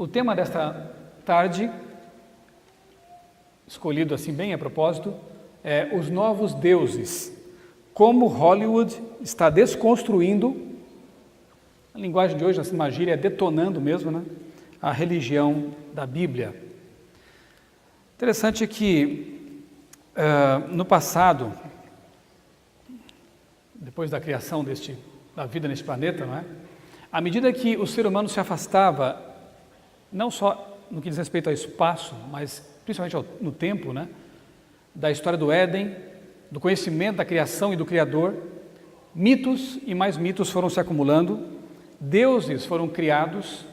O tema desta tarde, escolhido assim bem a propósito, é os novos deuses. Como Hollywood está desconstruindo, a linguagem de hoje, assim, uma gíria, é detonando mesmo, né, a religião da Bíblia. Interessante que no passado, depois da criação da vida neste planeta, não é? À medida que o ser humano se afastava, não só no que diz respeito ao espaço, mas principalmente no tempo, né? Da história do Éden, do conhecimento da criação e do Criador, mitos e mais mitos foram se acumulando, deuses foram criados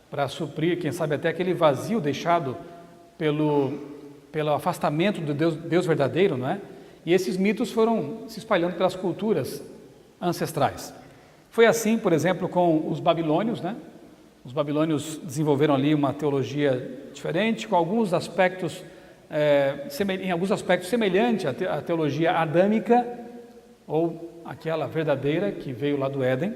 para suprir, quem sabe até aquele vazio deixado pelo afastamento do Deus verdadeiro, não é? E esses mitos foram se espalhando pelas culturas ancestrais. Foi assim, por exemplo, com os babilônios, né? Os babilônios desenvolveram ali uma teologia diferente, com alguns aspectos, em alguns aspectos semelhante à teologia adâmica, ou aquela verdadeira que veio lá do Éden.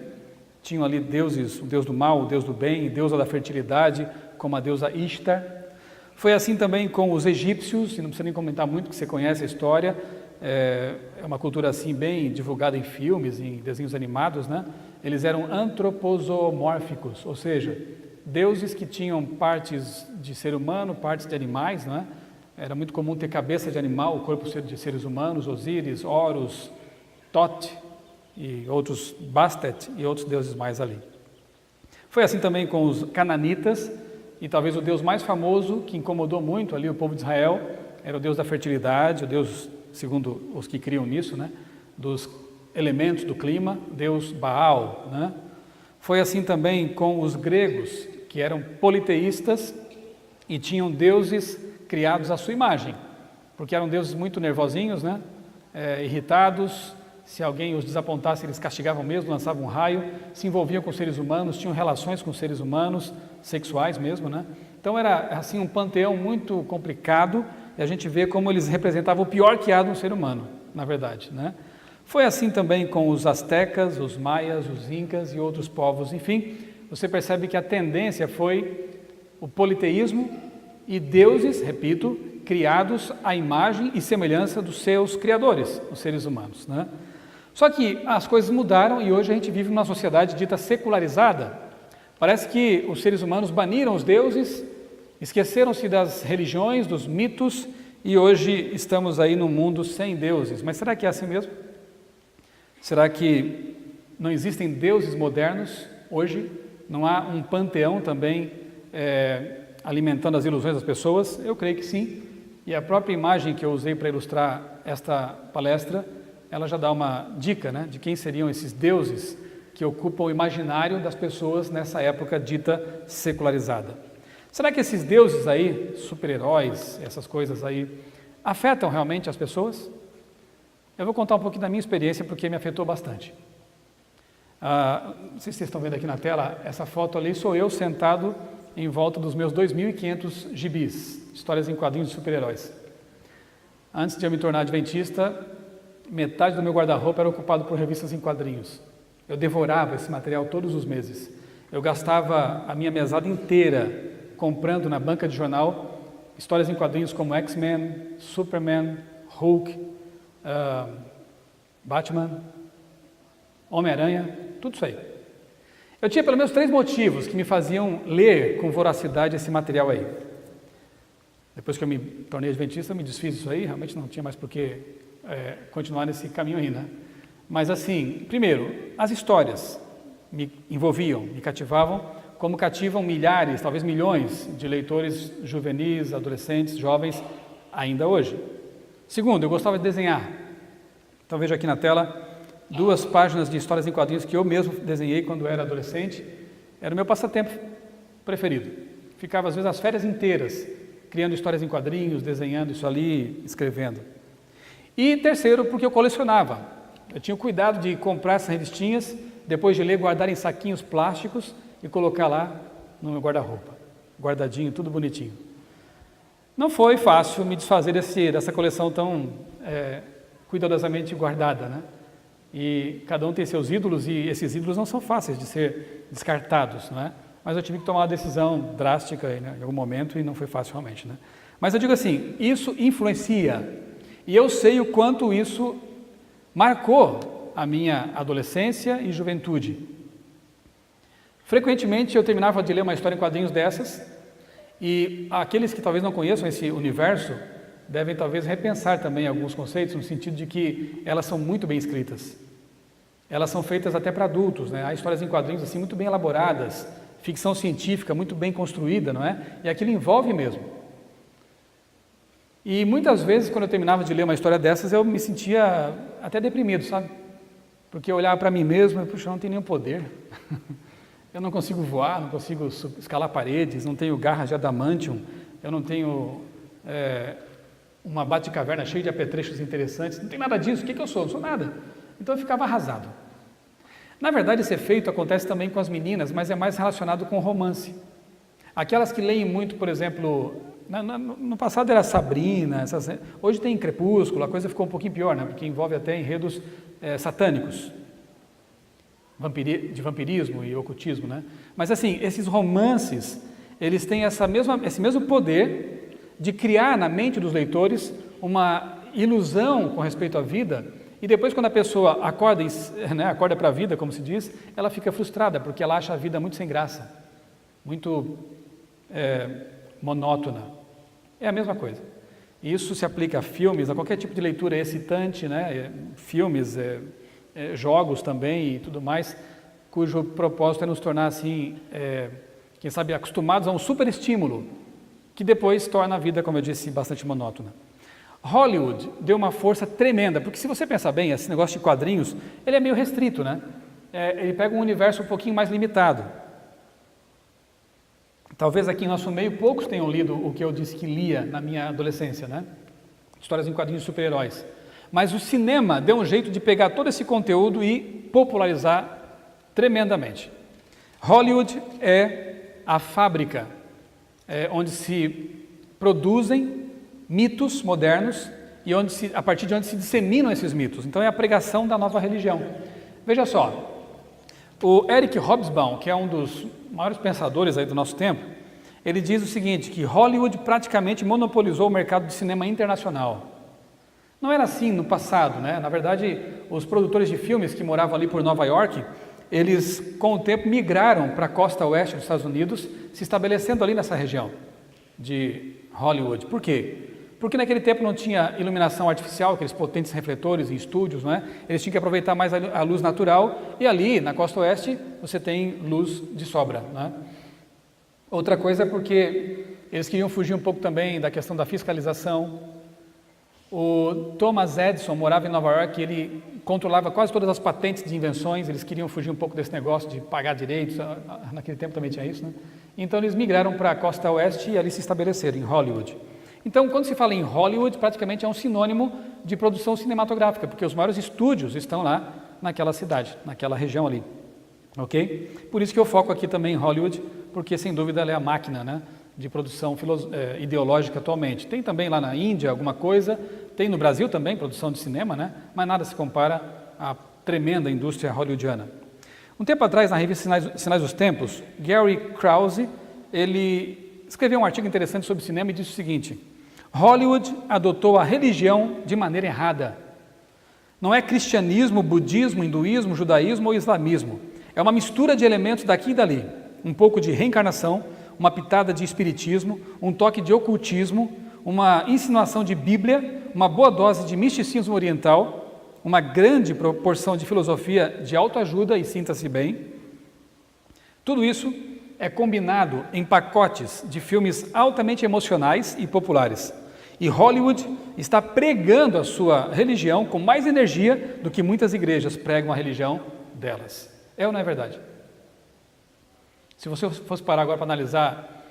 Tinham ali deuses, o deus do mal, o deus do bem, deusa da fertilidade, como a deusa Ishtar. Foi assim também com os egípcios, e não precisa nem comentar muito, que você conhece a história, é uma cultura assim bem divulgada em filmes, em desenhos animados, né? Eles eram antroposomórficos, ou seja, deuses que tinham partes de ser humano, partes de animais, não é? Era muito comum ter cabeça de animal, o corpo de seres humanos, Osíris, Horus, Thoth e outros, Bastet e outros deuses mais ali. Foi assim também com os cananitas, e talvez o deus mais famoso, que incomodou muito ali o povo de Israel, era o deus da fertilidade, o deus, segundo os que criam nisso, né, dos elementos do clima, deus Baal, né? Foi assim também com os gregos, que eram politeístas e tinham deuses criados à sua imagem, porque eram deuses muito nervosinhos, né? Irritados. Se alguém os desapontasse, eles castigavam mesmo, lançavam um raio, se envolviam com seres humanos, tinham relações com seres humanos, sexuais mesmo, né? Então era assim um panteão muito complicado, e a gente vê como eles representavam o pior que há no ser humano, na verdade, né? Foi assim também com os astecas, os maias, os incas e outros povos. Enfim, você percebe que a tendência foi o politeísmo e deuses, repito, criados à imagem e semelhança dos seus criadores, os seres humanos, né? Só que as coisas mudaram e hoje a gente vive numa sociedade dita secularizada. Parece que os seres humanos baniram os deuses, esqueceram-se das religiões, dos mitos, e hoje estamos aí num mundo sem deuses. Mas será que é assim mesmo? Será que não existem deuses modernos hoje? Não há um panteão também alimentando as ilusões das pessoas? Eu creio que sim. E a própria imagem que eu usei para ilustrar esta palestra, ela já dá uma dica, né, de quem seriam esses deuses que ocupam o imaginário das pessoas nessa época dita secularizada. Será que esses deuses aí, super-heróis, essas coisas aí, afetam realmente as pessoas? Eu vou contar um pouquinho da minha experiência, porque me afetou bastante. Não sei se vocês estão vendo aqui na tela, essa foto ali sou eu sentado em volta dos meus 2.500 gibis, histórias em quadrinhos de super-heróis. Antes de eu me tornar adventista, metade do meu guarda-roupa era ocupado por revistas em quadrinhos. Eu devorava esse material todos os meses. Eu gastava a minha mesada inteira comprando na banca de jornal histórias em quadrinhos como X-Men, Superman, Hulk, Batman, Homem-Aranha, tudo isso aí. Eu tinha pelo menos 3 motivos que me faziam ler com voracidade esse material aí. Depois que eu me tornei adventista, eu me desfiz disso aí, realmente não tinha mais por que continuar nesse caminho aí, né? Mas assim, primeiro, as histórias me envolviam, me cativavam, como cativam milhares, talvez milhões de leitores juvenis, adolescentes, jovens, ainda hoje. Segundo, eu gostava de desenhar. Então veja aqui na tela 2 páginas de histórias em quadrinhos que eu mesmo desenhei quando era adolescente. Era o meu passatempo preferido. Ficava às vezes as férias inteiras criando histórias em quadrinhos, desenhando isso ali, escrevendo. E terceiro, porque eu colecionava. Eu tinha o cuidado de comprar essas revistinhas, depois de ler, guardar em saquinhos plásticos e colocar lá no meu guarda-roupa, guardadinho, tudo bonitinho. Não foi fácil me desfazer dessa coleção tão cuidadosamente guardada, né? E cada um tem seus ídolos, e esses ídolos não são fáceis de ser descartados, não é? mas eu tive que tomar uma decisão drástica aí, né, em algum momento e não foi fácil realmente, né? Mas eu digo assim, isso influencia e eu sei o quanto isso marcou a minha adolescência e juventude. Frequentemente eu terminava de ler uma história em quadrinhos dessas e aqueles que talvez não conheçam esse universo devem talvez repensar também alguns conceitos no sentido de que elas são muito bem escritas. Elas são feitas até para adultos, né? Há histórias em quadrinhos assim muito bem elaboradas, ficção científica muito bem construída, não é? E aquilo envolve mesmo. E muitas vezes, quando eu terminava de ler uma história dessas, eu me sentia até deprimido, sabe? Porque eu olhava para mim mesmo e, puxa, eu não tenho nenhum poder. Eu não consigo voar, não consigo escalar paredes, não tenho garras de adamantium, eu não tenho uma bate-caverna cheia de apetrechos interessantes, não tem nada disso, o que eu sou? Não sou nada. Então eu ficava arrasado. Na verdade, esse efeito acontece também com as meninas, mas é mais relacionado com romance. Aquelas que leem muito, por exemplo, no passado era Sabrina, hoje tem Crepúsculo, a coisa ficou um pouquinho pior, né? Porque envolve até enredos satânicos, de vampirismo e ocultismo, né? Mas assim, esses romances, eles têm esse mesmo poder de criar na mente dos leitores uma ilusão com respeito à vida. E depois, quando a pessoa acorda, né, acorda para a vida, como se diz, ela fica frustrada, porque ela acha a vida muito sem graça, muito monótona. É a mesma coisa. Isso se aplica a filmes, a qualquer tipo de leitura excitante, né, filmes, jogos também e tudo mais, cujo propósito é nos tornar, assim, quem sabe, acostumados a um super estímulo, que depois torna a vida, como eu disse, bastante monótona. Hollywood deu uma força tremenda, porque se você pensar bem, esse negócio de quadrinhos, ele é meio restrito, né? Ele pega um universo um pouquinho mais limitado. Talvez aqui em nosso meio poucos tenham lido o que eu disse que lia na minha adolescência, né? Histórias em quadrinhos de super-heróis. Mas o cinema deu um jeito de pegar todo esse conteúdo e popularizar tremendamente. Hollywood é a fábrica onde se produzem mitos modernos e a partir de onde se disseminam esses mitos. Então é a pregação da nova religião. Veja só, o Eric Hobsbawm, que é um dos maiores pensadores aí do nosso tempo, ele diz o seguinte, que Hollywood praticamente monopolizou o mercado de cinema internacional. Não era assim no passado, né? Na verdade, os produtores de filmes que moravam ali por Nova York, eles com o tempo migraram para a costa oeste dos Estados Unidos, se estabelecendo ali nessa região de Hollywood. Por quê? Porque naquele tempo não tinha iluminação artificial, aqueles potentes refletores em estúdios, não é? Eles tinham que aproveitar mais a luz natural e ali na costa oeste você tem luz de sobra, né? Outra coisa é porque eles queriam fugir um pouco também da questão da fiscalização. O Thomas Edison morava em Nova York e ele controlava quase todas as patentes de invenções, eles queriam fugir um pouco desse negócio de pagar direitos, naquele tempo também tinha isso, né? Então eles migraram para a costa oeste e ali se estabeleceram, em Hollywood. Então, quando se fala em Hollywood, praticamente é um sinônimo de produção cinematográfica, porque os maiores estúdios estão lá naquela cidade, naquela região ali, ok? Por isso que eu foco aqui também em Hollywood, porque sem dúvida ela é a máquina, né, de produção ideológica atualmente. Tem também lá na Índia alguma coisa, tem no Brasil também produção de cinema, né, mas nada se compara à tremenda indústria hollywoodiana. Um tempo atrás, na revista Sinais dos Tempos, Gary Krause, ele escreveu um artigo interessante sobre cinema e disse o seguinte: Hollywood adotou a religião de maneira errada. Não é cristianismo, budismo, hinduísmo, judaísmo ou islamismo. É uma mistura de elementos daqui e dali. Um pouco de reencarnação, uma pitada de espiritismo, um toque de ocultismo, uma insinuação de Bíblia, uma boa dose de misticismo oriental, uma grande proporção de filosofia de autoajuda e sinta-se bem. Tudo isso é combinado em pacotes de filmes altamente emocionais e populares. E Hollywood está pregando a sua religião com mais energia do que muitas igrejas pregam a religião delas. É ou não é verdade? Se você fosse parar agora para analisar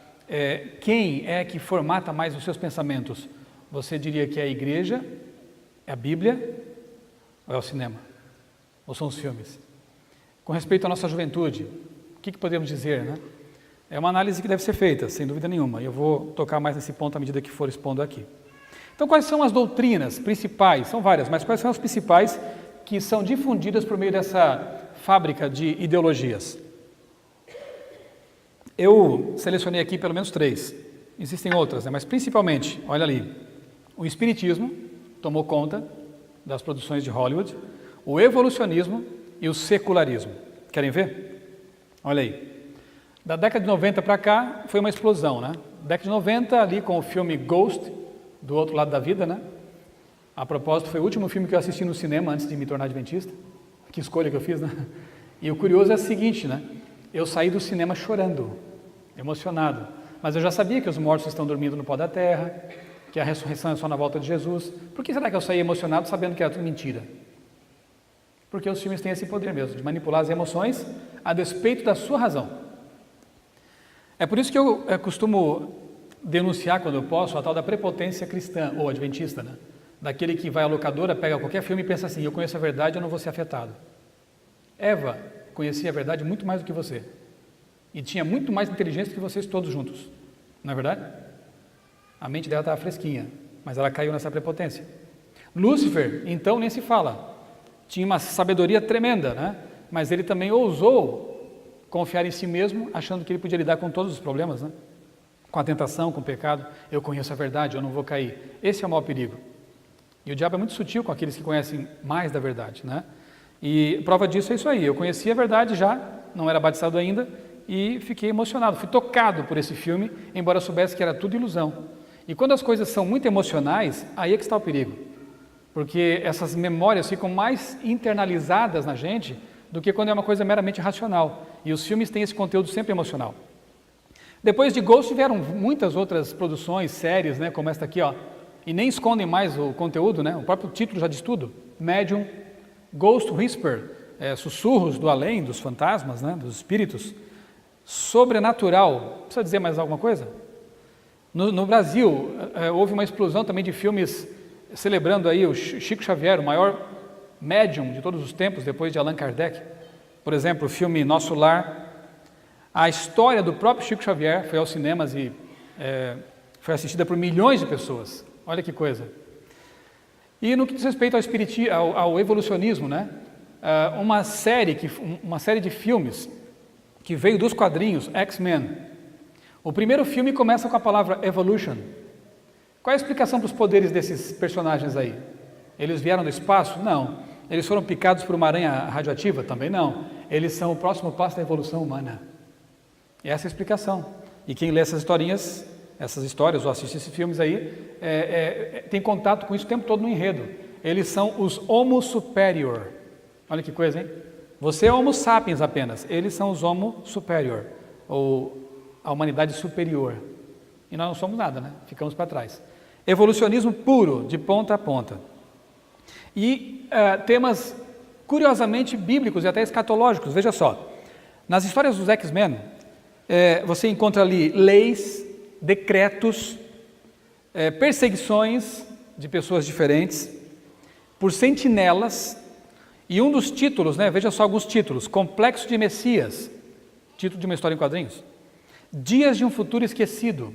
quem é que formata mais os seus pensamentos, você diria que é a igreja, é a Bíblia ou é o cinema? Ou são os filmes? Com respeito à nossa juventude, o que podemos dizer, né? É uma análise que deve ser feita, sem dúvida nenhuma, e eu vou tocar mais nesse ponto à medida que for expondo aqui. Então, quais são as doutrinas principais? São várias, mas quais são as principais que são difundidas por meio dessa fábrica de ideologias? Eu selecionei aqui pelo menos 3. Existem outras, né? Mas principalmente, olha ali, o espiritismo tomou conta das produções de Hollywood, o evolucionismo e o secularismo. Querem ver? Olha aí. Da década de 90 para cá, foi uma explosão, né? Década de 90, ali com o filme Ghost, do outro lado da vida, né? A propósito, foi o último filme que eu assisti no cinema antes de me tornar adventista. Que escolha que eu fiz, né? E o curioso é o seguinte, né? Eu saí do cinema chorando, emocionado. Mas eu já sabia que os mortos estão dormindo no pó da terra, que a ressurreição é só na volta de Jesus. Por que será que eu saí emocionado sabendo que era tudo mentira? Porque os filmes têm esse poder mesmo, de manipular as emoções a despeito da sua razão. É por isso que eu costumo denunciar, quando eu posso, a tal da prepotência cristã ou adventista, né? Daquele que vai à locadora, pega qualquer filme e pensa assim, eu conheço a verdade, eu não vou ser afetado. Eva conhecia a verdade muito mais do que você. E tinha muito mais inteligência que vocês todos juntos. Não é verdade? A mente dela estava fresquinha, mas ela caiu nessa prepotência. Lúcifer, então, nem se fala. Tinha uma sabedoria tremenda, né? Mas ele também ousou confiar em si mesmo, achando que ele podia lidar com todos os problemas, né? Com a tentação, com o pecado. Eu conheço a verdade, eu não vou cair. Esse é o maior perigo. E o diabo é muito sutil com aqueles que conhecem mais da verdade, né? E prova disso é isso aí. Eu conhecia a verdade já, não era batizado ainda, e fiquei emocionado, fui tocado por esse filme, embora eu soubesse que era tudo ilusão. E quando as coisas são muito emocionais, aí é que está o perigo. Porque essas memórias ficam mais internalizadas na gente do que quando é uma coisa meramente racional. E os filmes têm esse conteúdo sempre emocional. Depois de Ghost vieram muitas outras produções, séries, né, como esta aqui, ó, e nem escondem mais o conteúdo, né? O próprio título já diz tudo. Medium, Ghost Whisper, sussurros do além, dos fantasmas, né, dos espíritos. Sobrenatural, precisa dizer mais alguma coisa? No Brasil, houve uma explosão também de filmes celebrando aí o Chico Xavier, o maior médium de todos os tempos, depois de Allan Kardec. Por exemplo, o filme Nosso Lar. A história do próprio Chico Xavier foi aos cinemas e foi assistida por milhões de pessoas. Olha que coisa. E no que diz respeito ao evolucionismo, né? Uma série de filmes que veio dos quadrinhos X-Men. O primeiro filme começa com a palavra Evolution. Qual é a explicação para os poderes desses personagens aí? Eles vieram do espaço? Não. Eles foram picados por uma aranha radioativa? Também não. Eles são o próximo passo da evolução humana. Essa é a explicação. E quem lê essas histórias ou assiste esses filmes aí, tem contato com isso o tempo todo no enredo. Eles são os Homo Superior. Olha que coisa, hein? Você é Homo Sapiens apenas. Eles são os Homo Superior, ou a humanidade superior. E nós não somos nada, né? Ficamos para trás. Evolucionismo puro, de ponta a ponta. E temas curiosamente bíblicos e até escatológicos. Veja só, nas histórias dos X-Men, você encontra ali leis, decretos, perseguições de pessoas diferentes, por sentinelas, e um dos títulos, né, veja só alguns títulos: Complexo de Messias, título de uma história em quadrinhos, Dias de um Futuro Esquecido,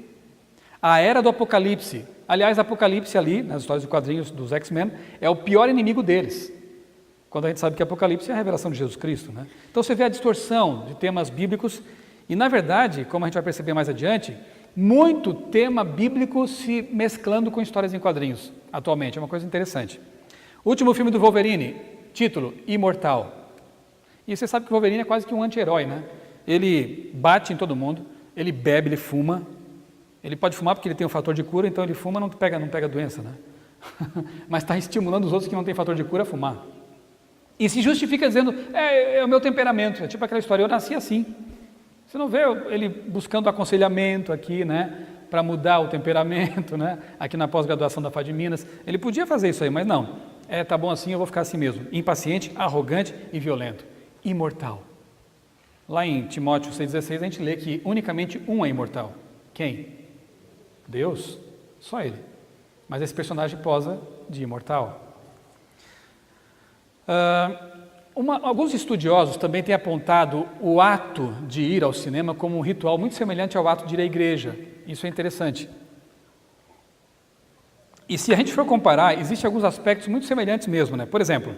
A Era do Apocalipse. Aliás, Apocalipse ali, nas histórias de quadrinhos dos X-Men, é o pior inimigo deles, quando a gente sabe que Apocalipse é a revelação de Jesus Cristo, né? Então você vê a distorção de temas bíblicos e, na verdade, como a gente vai perceber mais adiante, muito tema bíblico se mesclando com histórias em quadrinhos atualmente, é uma coisa interessante. Último filme do Wolverine, título Imortal. E você sabe que o Wolverine é quase que um anti-herói, né? Ele bate em todo mundo, ele bebe, ele fuma. Ele pode fumar porque ele tem um fator de cura, então ele fuma, não pega doença, né? Mas está estimulando os outros que não têm fator de cura a fumar. E se justifica dizendo, é o meu temperamento, é tipo aquela história, eu nasci assim. Você não vê ele buscando aconselhamento aqui, né, para mudar o temperamento, né, aqui na pós-graduação da FAD de Minas. Ele podia fazer isso aí, mas não. Tá bom assim, eu vou ficar assim mesmo. Impaciente, arrogante e violento. Imortal. Lá em Timóteo 6,16 a gente lê que unicamente um é imortal. Quem? Deus. Só ele. Mas esse personagem posa de imortal. Alguns estudiosos também têm apontado o ato de ir ao cinema como um ritual muito semelhante ao ato de ir à igreja. Isso é interessante. E se a gente for comparar, existem alguns aspectos muito semelhantes mesmo, né? Por exemplo,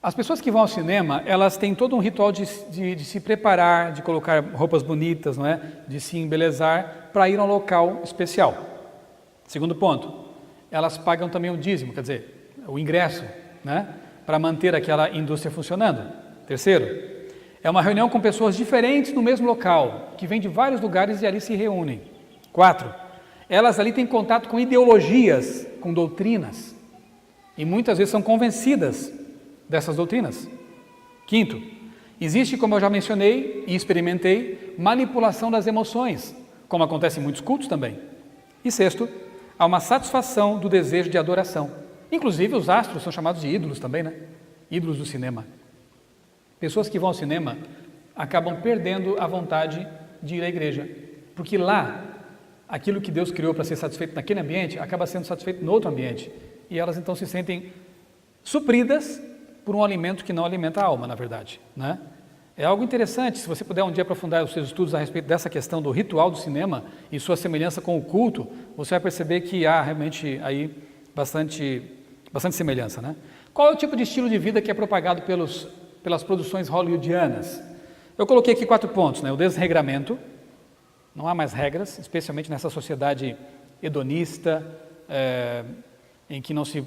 As pessoas que vão ao cinema, elas têm todo um ritual de se preparar, de colocar roupas bonitas, não é? De se embelezar para ir a um local especial. Segundo ponto, elas pagam também o dízimo, quer dizer, o ingresso, né? Para manter aquela indústria funcionando. Terceiro, é uma reunião com pessoas diferentes no mesmo local, que vêm de vários lugares e ali se reúnem. 4, elas ali têm contato com ideologias, com doutrinas, e muitas vezes são convencidas dessas doutrinas. 5, existe, como eu já mencionei e experimentei, manipulação das emoções, como acontece em muitos cultos também. E 6, há uma satisfação do desejo de adoração. Inclusive os astros são chamados de ídolos também, né? Ídolos do cinema. Pessoas que vão ao cinema acabam perdendo a vontade de ir à igreja, porque lá, aquilo que Deus criou para ser satisfeito naquele ambiente, acaba sendo satisfeito no outro ambiente, e elas então se sentem supridas por um alimento que não alimenta a alma, na verdade, né? É algo interessante, se você puder um dia aprofundar os seus estudos a respeito dessa questão do ritual do cinema e sua semelhança com o culto, você vai perceber que há realmente aí bastante semelhança, né? Qual é o tipo de estilo de vida que é propagado pelas produções hollywoodianas? Eu coloquei aqui 4 pontos, né? O desregramento, não há mais regras, especialmente nessa sociedade hedonista, em que não se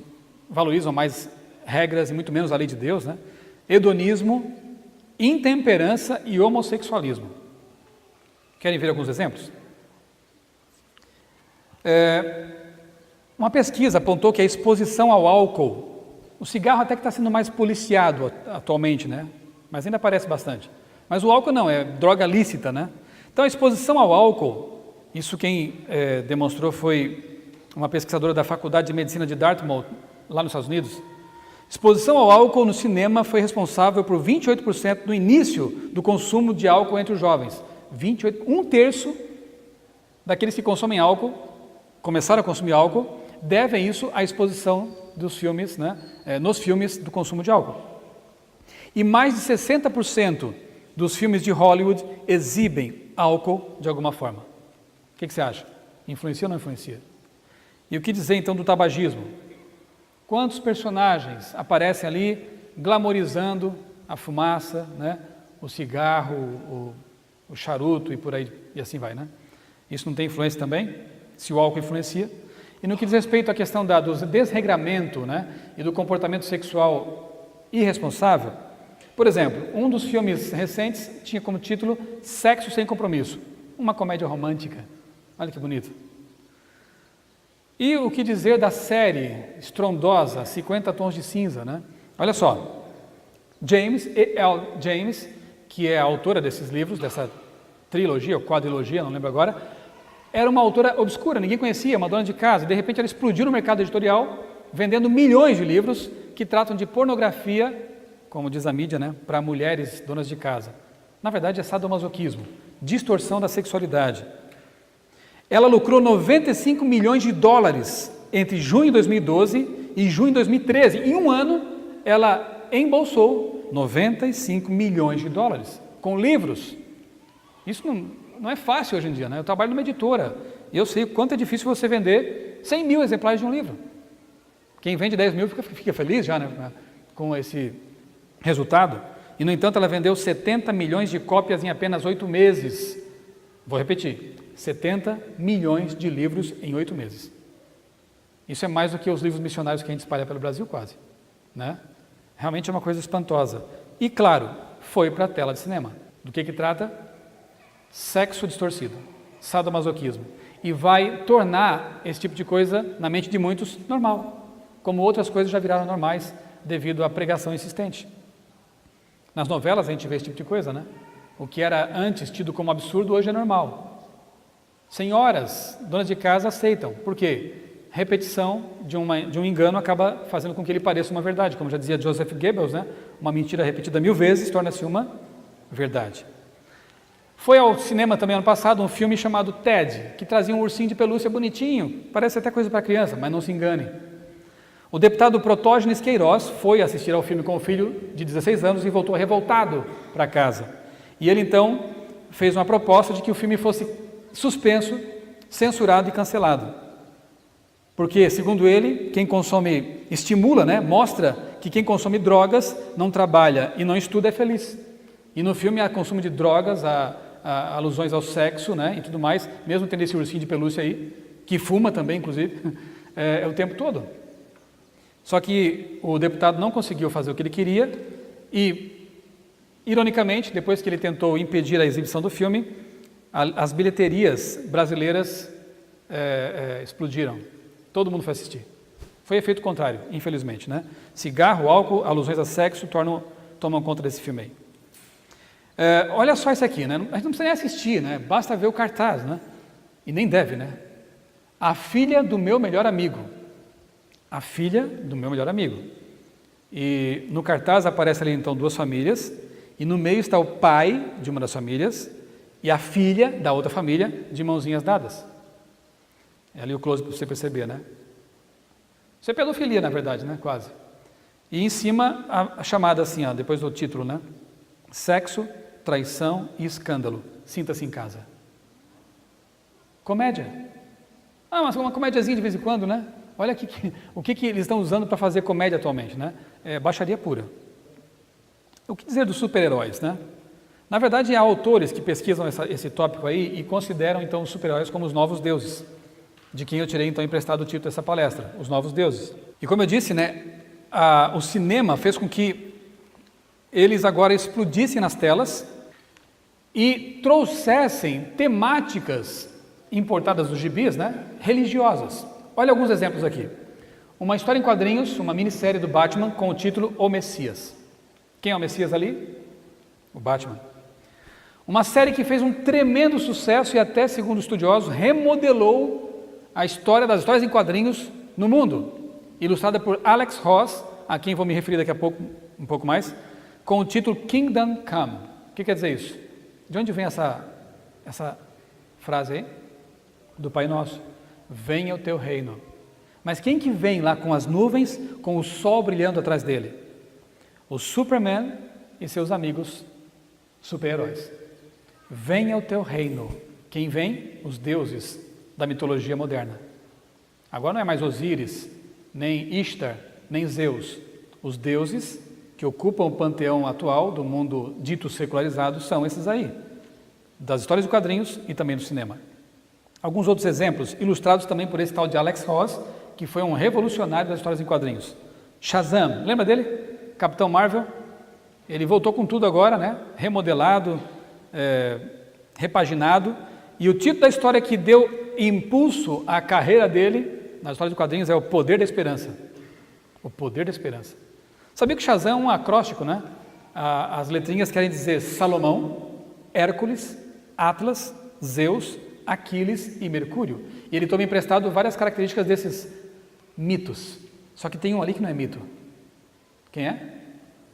valorizam mais regras e muito menos a lei de Deus, né? Hedonismo, intemperança e homossexualismo. Querem ver alguns exemplos? Uma pesquisa apontou que a exposição ao álcool, o cigarro até que está sendo mais policiado atualmente, né? Mas ainda aparece bastante. Mas o álcool não, é droga lícita, né? Então a exposição ao álcool, isso quem demonstrou foi uma pesquisadora da Faculdade de Medicina de Dartmouth, lá nos Estados Unidos. Exposição ao álcool no cinema foi responsável por 28% do início do consumo de álcool entre os jovens. 28, 1/3 daqueles que consomem álcool, começaram a consumir álcool, devem isso à exposição dos filmes, né, nos filmes do consumo de álcool. E mais de 60% dos filmes de Hollywood exibem álcool de alguma forma. O que você acha? Influencia ou não influencia? E o que dizer então do tabagismo? Quantos personagens aparecem ali glamorizando a fumaça, né? O cigarro, o charuto e por aí, e assim vai, né? Isso não tem influência também? Se o álcool influencia? E no que diz respeito à questão do desregramento, né? E do comportamento sexual irresponsável, por exemplo, um dos filmes recentes tinha como título Sexo Sem Compromisso, uma comédia romântica. Olha que bonito. E o que dizer da série estrondosa 50 Tons de Cinza, né? Olha só, James E.L. James, que é a autora desses livros, dessa trilogia ou quadrilogia, não lembro agora, era uma autora obscura, ninguém conhecia, uma dona de casa, e de repente ela explodiu no mercado editorial, vendendo milhões de livros que tratam de pornografia, como diz a mídia, né, para mulheres donas de casa. Na verdade é sadomasoquismo, distorção da sexualidade. Ela lucrou 95 milhões de dólares entre junho de 2012 e junho de 2013. Em um ano, ela embolsou 95 milhões de dólares com livros. Isso não é fácil hoje em dia, né? Eu trabalho numa editora e eu sei o quanto é difícil você vender 100 mil exemplares de um livro. Quem vende 10 mil fica feliz já, né, com esse resultado. E, no entanto, ela vendeu 70 milhões de cópias em apenas 8 meses. Vou repetir. 70 milhões de livros em 8 meses. Isso é mais do que os livros missionários que a gente espalha pelo Brasil quase, né? Realmente é uma coisa espantosa. E claro, foi para a tela de cinema. Do que trata? Sexo distorcido, sadomasoquismo. E vai tornar esse tipo de coisa, na mente de muitos, normal. Como outras coisas já viraram normais devido à pregação insistente. Nas novelas a gente vê esse tipo de coisa, né? O que era antes tido como absurdo, hoje é normal. Senhoras, donas de casa aceitam. Por quê? Repetição de um engano acaba fazendo com que ele pareça uma verdade. Como já dizia Joseph Goebbels, né? Uma mentira repetida 1000 vezes torna-se uma verdade. Foi ao cinema também ano passado um filme chamado Ted, que trazia um ursinho de pelúcia bonitinho. Parece até coisa para criança, mas não se engane. O deputado Protógenes Queiroz foi assistir ao filme com o filho de 16 anos e voltou revoltado para casa. E ele então fez uma proposta de que o filme fosse suspenso, censurado e cancelado. Porque, segundo ele, quem consome estimula, né, mostra que quem consome drogas não trabalha e não estuda é feliz. E no filme há consumo de drogas, há alusões ao sexo, né, e tudo mais, mesmo tendo esse ursinho de pelúcia aí, que fuma também, inclusive, o tempo todo. Só que o deputado não conseguiu fazer o que ele queria e, ironicamente, depois que ele tentou impedir a exibição do filme, as bilheterias brasileiras explodiram. Todo mundo foi assistir. Foi efeito contrário, infelizmente, né? Cigarro, álcool, alusões a sexo tomam conta desse filme aí. Olha só isso aqui, né? A gente não precisa nem assistir, né? Basta ver o cartaz, né? E nem deve, né? A filha do meu melhor amigo. A filha do meu melhor amigo. E no cartaz aparece ali então duas famílias, e no meio está o pai de uma das famílias e a filha da outra família de mãozinhas dadas. É ali o close para você perceber, né? Isso é pedofilia, na verdade, né? Quase. E em cima a chamada assim, ó, depois do título, né? Sexo, traição e escândalo. Sinta-se em casa. Comédia. Mas uma comédiazinha de vez em quando, né? Olha aqui, o que eles estão usando para fazer comédia atualmente, né? Baixaria pura. O que dizer dos super-heróis, né? Na verdade, há autores que pesquisam esse tópico aí e consideram então os super-heróis como os novos deuses, de quem eu tirei então emprestado o título dessa palestra, os novos deuses. E como eu disse, né, o cinema fez com que eles agora explodissem nas telas e trouxessem temáticas importadas dos gibis, né, religiosas. Olha alguns exemplos aqui. Uma história em quadrinhos, uma minissérie do Batman com o título O Messias. Quem é o Messias ali? O Batman. Uma série que fez um tremendo sucesso e até, segundo estudiosos, remodelou a história das histórias em quadrinhos no mundo, ilustrada por Alex Ross, a quem vou me referir daqui a pouco, um pouco mais, com o título Kingdom Come. O que quer dizer isso? De onde vem essa frase aí? Do Pai Nosso. Venha o teu reino. Mas quem que vem lá com as nuvens, com o sol brilhando atrás dele? O Superman e seus amigos super-heróis. Venha o teu reino. Quem vem? Os deuses da mitologia moderna. Agora não é mais Osíris, nem Ishtar, nem Zeus. Os deuses que ocupam o panteão atual do mundo dito secularizado são esses aí, das histórias de quadrinhos e também do cinema. Alguns outros exemplos, ilustrados também por esse tal de Alex Ross, que foi um revolucionário das histórias em quadrinhos. Shazam, lembra dele? Capitão Marvel. Ele voltou com tudo agora, né? Remodelado, repaginado. E o título da história que deu impulso à carreira dele, nas histórias de quadrinhos, é O Poder da Esperança. O Poder da Esperança. Sabia que Shazam é um acróstico, né? As letrinhas querem dizer Salomão, Hércules, Atlas, Zeus, Aquiles e Mercúrio. E ele toma emprestado várias características desses mitos. Só que tem um ali que não é mito. Quem é?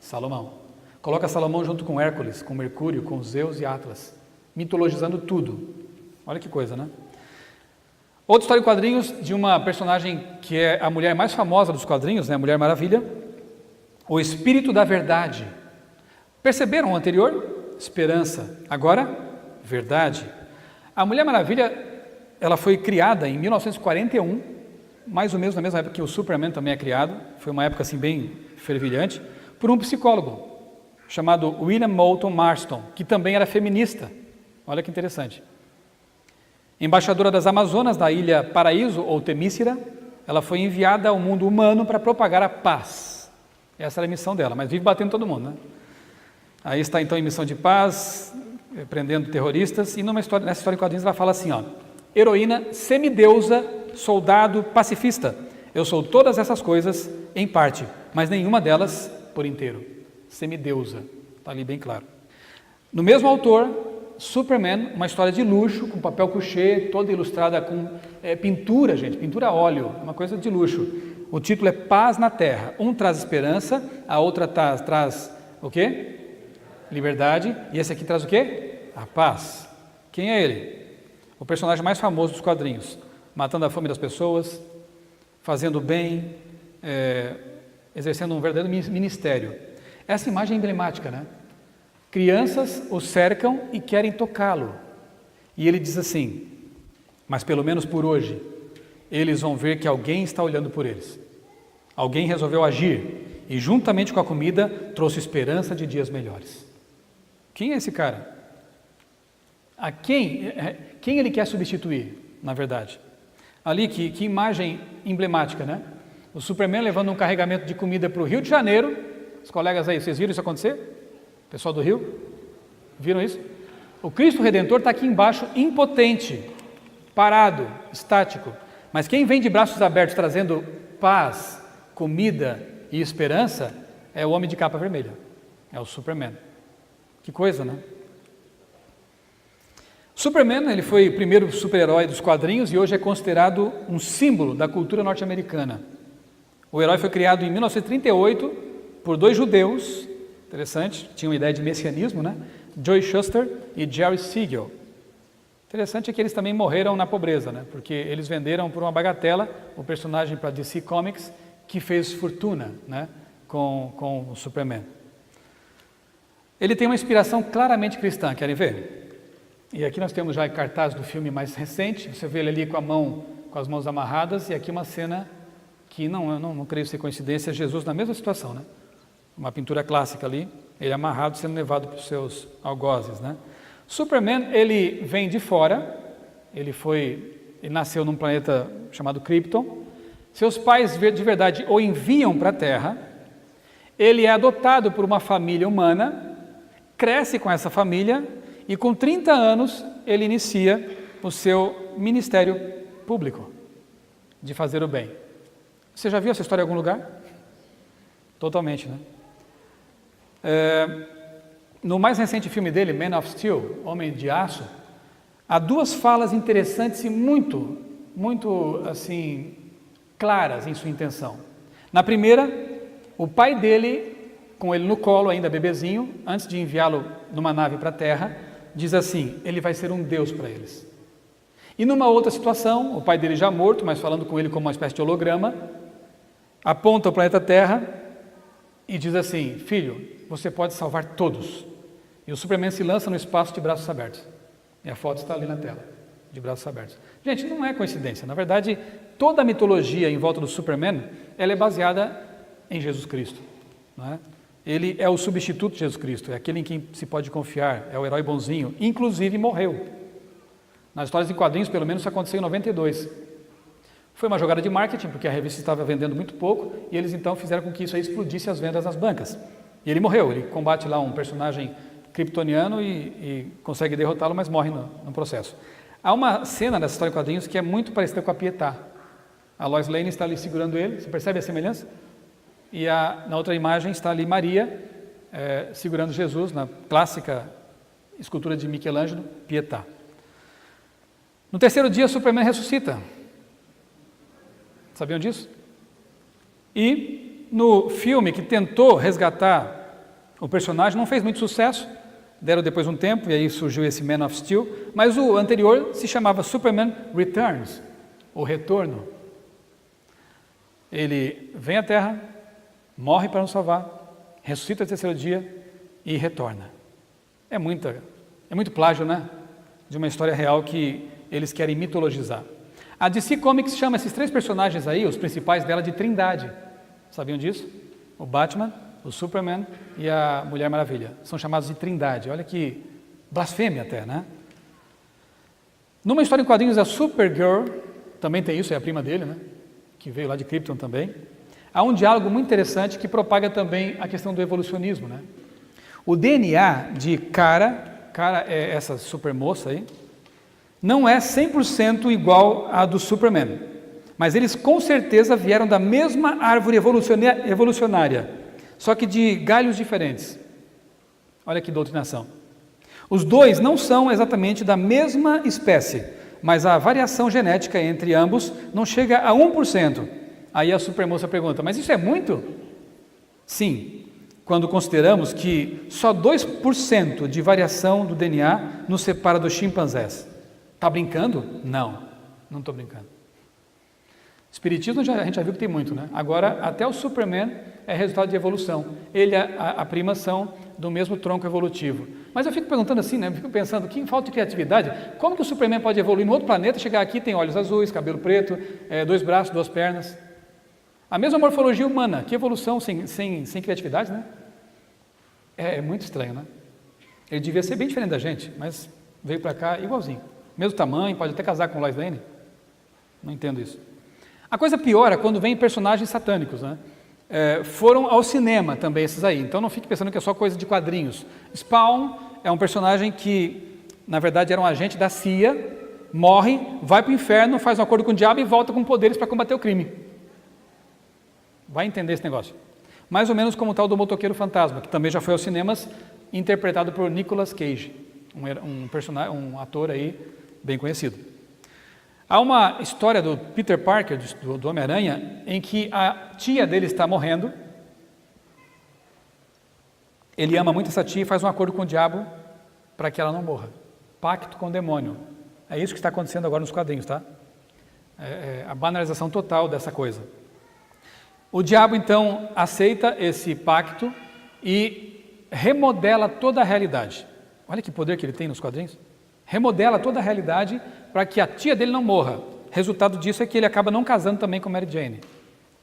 Salomão. Coloca Salomão junto com Hércules, com Mercúrio, com Zeus e Atlas, mitologizando tudo. Olha que coisa, né? Outra história em quadrinhos de uma personagem que é a mulher mais famosa dos quadrinhos, né? A Mulher Maravilha, o Espírito da Verdade. Perceberam o anterior? Esperança. Agora, verdade. A Mulher Maravilha, ela foi criada em 1941, mais ou menos na mesma época que o Superman também é criado. Foi uma época assim bem fervilhante, por um psicólogo chamado William Moulton Marston, que também era feminista. Olha que interessante. Embaixadora das Amazonas, da ilha Paraíso, ou Temícera, ela foi enviada ao mundo humano para propagar a paz. Essa era a missão dela, mas vive batendo todo mundo, né? Aí está então em missão de paz, prendendo terroristas, e nessa história em quadrinhos ela fala assim, ó, heroína, semideusa, soldado, pacifista. Eu sou todas essas coisas em parte, mas nenhuma delas por inteiro. Semideusa, está ali bem claro. No mesmo autor, Superman, uma história de luxo, com papel couché, toda ilustrada com pintura, gente, pintura a óleo, uma coisa de luxo. O título é Paz na Terra. Um traz esperança, a outra traz o quê? Liberdade. E esse aqui traz o quê? A paz. Quem é ele? O personagem mais famoso dos quadrinhos. Matando a fome das pessoas, fazendo bem, exercendo um verdadeiro ministério. Essa imagem é emblemática, né? Crianças o cercam e querem tocá-lo. E ele diz assim, mas pelo menos por hoje, eles vão ver que alguém está olhando por eles. Alguém resolveu agir e juntamente com a comida trouxe esperança de dias melhores. Quem é esse cara? Quem ele quer substituir, na verdade? Ali, que imagem emblemática, né? O Superman levando um carregamento de comida para o Rio de Janeiro. Os colegas aí, vocês viram isso acontecer? Pessoal do Rio? Viram isso? O Cristo Redentor está aqui embaixo, impotente, parado, estático. Mas quem vem de braços abertos trazendo paz, comida e esperança é o homem de capa vermelha, é o Superman. Que coisa, né? Superman, ele foi o primeiro super-herói dos quadrinhos e hoje é considerado um símbolo da cultura norte-americana. O herói foi criado em 1938 por dois judeus, interessante, tinham uma ideia de messianismo, né? Joe Shuster e Jerry Siegel. Interessante é que eles também morreram na pobreza, né? Porque eles venderam por uma bagatela o personagem para DC Comics, que fez fortuna, né? com o Superman. Ele tem uma inspiração claramente cristã, querem ver? E aqui nós temos já cartaz do filme mais recente, você vê ele ali com as mãos amarradas, e aqui uma cena que não creio ser coincidência, é Jesus na mesma situação, né? Uma pintura clássica ali, ele amarrado sendo levado para os seus algozes, né? Superman, ele vem de fora, ele nasceu num planeta chamado Krypton, seus pais de verdade o enviam para a Terra, ele é adotado por uma família humana, cresce com essa família, e com 30 anos ele inicia o seu ministério público de fazer o bem. Você já viu essa história em algum lugar? Totalmente, né? No mais recente filme dele, Man of Steel, Homem de Aço, há duas falas interessantes e muito assim, claras em sua intenção. Na primeira, o pai dele, com ele no colo, ainda bebezinho, antes de enviá-lo numa nave para a Terra, diz assim, ele vai ser um Deus para eles. E numa outra situação, o pai dele já morto, mas falando com ele como uma espécie de holograma, aponta o planeta Terra e diz assim, filho, você pode salvar todos. E o Superman se lança no espaço de braços abertos. E a foto está ali na tela, de braços abertos. Gente, não é coincidência. Na verdade, toda a mitologia em volta do Superman, ela é baseada em Jesus Cristo. Não é? Ele é o substituto de Jesus Cristo, é aquele em quem se pode confiar, é o herói bonzinho, inclusive morreu. Nas histórias em quadrinhos, pelo menos, isso aconteceu em 92. Foi uma jogada de marketing, porque a revista estava vendendo muito pouco, e eles então fizeram com que isso aí explodisse as vendas nas bancas. E ele morreu, ele combate lá um personagem kryptoniano e consegue derrotá-lo, mas morre no processo. Há uma cena nessa história em quadrinhos que é muito parecida com a Pietà. A Lois Lane está ali segurando ele, você percebe a semelhança? E na outra imagem está ali Maria segurando Jesus, na clássica escultura de Michelangelo, Pietà. No terceiro dia, Superman ressuscita. Sabiam disso? E no filme que tentou resgatar o personagem, não fez muito sucesso, deram depois um tempo, e aí surgiu esse Man of Steel, mas o anterior se chamava Superman Returns, o retorno. Ele vem à Terra, morre para nos salvar, ressuscita no terceiro dia e retorna. É muito plágio, né? De uma história real que eles querem mitologizar. A DC Comics chama esses três personagens aí, os principais dela, de Trindade. Sabiam disso? O Batman, o Superman e a Mulher Maravilha. São chamados de Trindade. Olha que blasfêmia até, né? Numa história em quadrinhos, a Supergirl, também tem isso, é a prima dele, né? Que veio lá de Krypton também. Há um diálogo muito interessante que propaga também a questão do evolucionismo, né? O DNA de Kara é essa supermoça aí, não é 100% igual à do Superman, mas eles com certeza vieram da mesma árvore evolucionária, só que de galhos diferentes. Olha que doutrinação. Os dois não são exatamente da mesma espécie, mas a variação genética entre ambos não chega a 1%. Aí a supermoça pergunta, mas isso é muito? Sim, quando consideramos que só 2% de variação do DNA nos separa dos chimpanzés. Está brincando? Não estou brincando. Espiritismo a gente já viu que tem muito, né? Agora, até o Superman é resultado de evolução. Ele e a prima são do mesmo tronco evolutivo. Mas eu fico perguntando assim, né? Eu fico pensando, que falta de criatividade, como que o Superman pode evoluir no outro planeta, chegar aqui, tem olhos azuis, cabelo preto, 2 braços, 2 pernas. A mesma morfologia humana, que evolução sem criatividade, né? É muito estranho, né? Ele devia ser bem diferente da gente, mas veio para cá igualzinho. Mesmo tamanho, pode até casar com Lois Lane. Não entendo isso. A coisa piora quando vem personagens satânicos, né? Foram ao cinema também esses aí, então não fique pensando que é só coisa de quadrinhos. Spawn é um personagem que, na verdade, era um agente da CIA, morre, vai para o inferno, faz um acordo com o diabo e volta com poderes para combater o crime. Vai entender esse negócio. Mais ou menos como o tal do Motoqueiro Fantasma, que também já foi aos cinemas, interpretado por Nicolas Cage, um ator aí bem conhecido. Há uma história do Peter Parker, do Homem-Aranha, em que a tia dele está morrendo, ele ama muito essa tia e faz um acordo com o diabo para que ela não morra. Pacto com o demônio. É isso que está acontecendo agora nos quadrinhos, tá? A banalização total dessa coisa. O diabo, então, aceita esse pacto e remodela toda a realidade. Olha que poder que ele tem nos quadrinhos. Remodela toda a realidade para que a tia dele não morra. Resultado disso é que ele acaba não casando também com Mary Jane.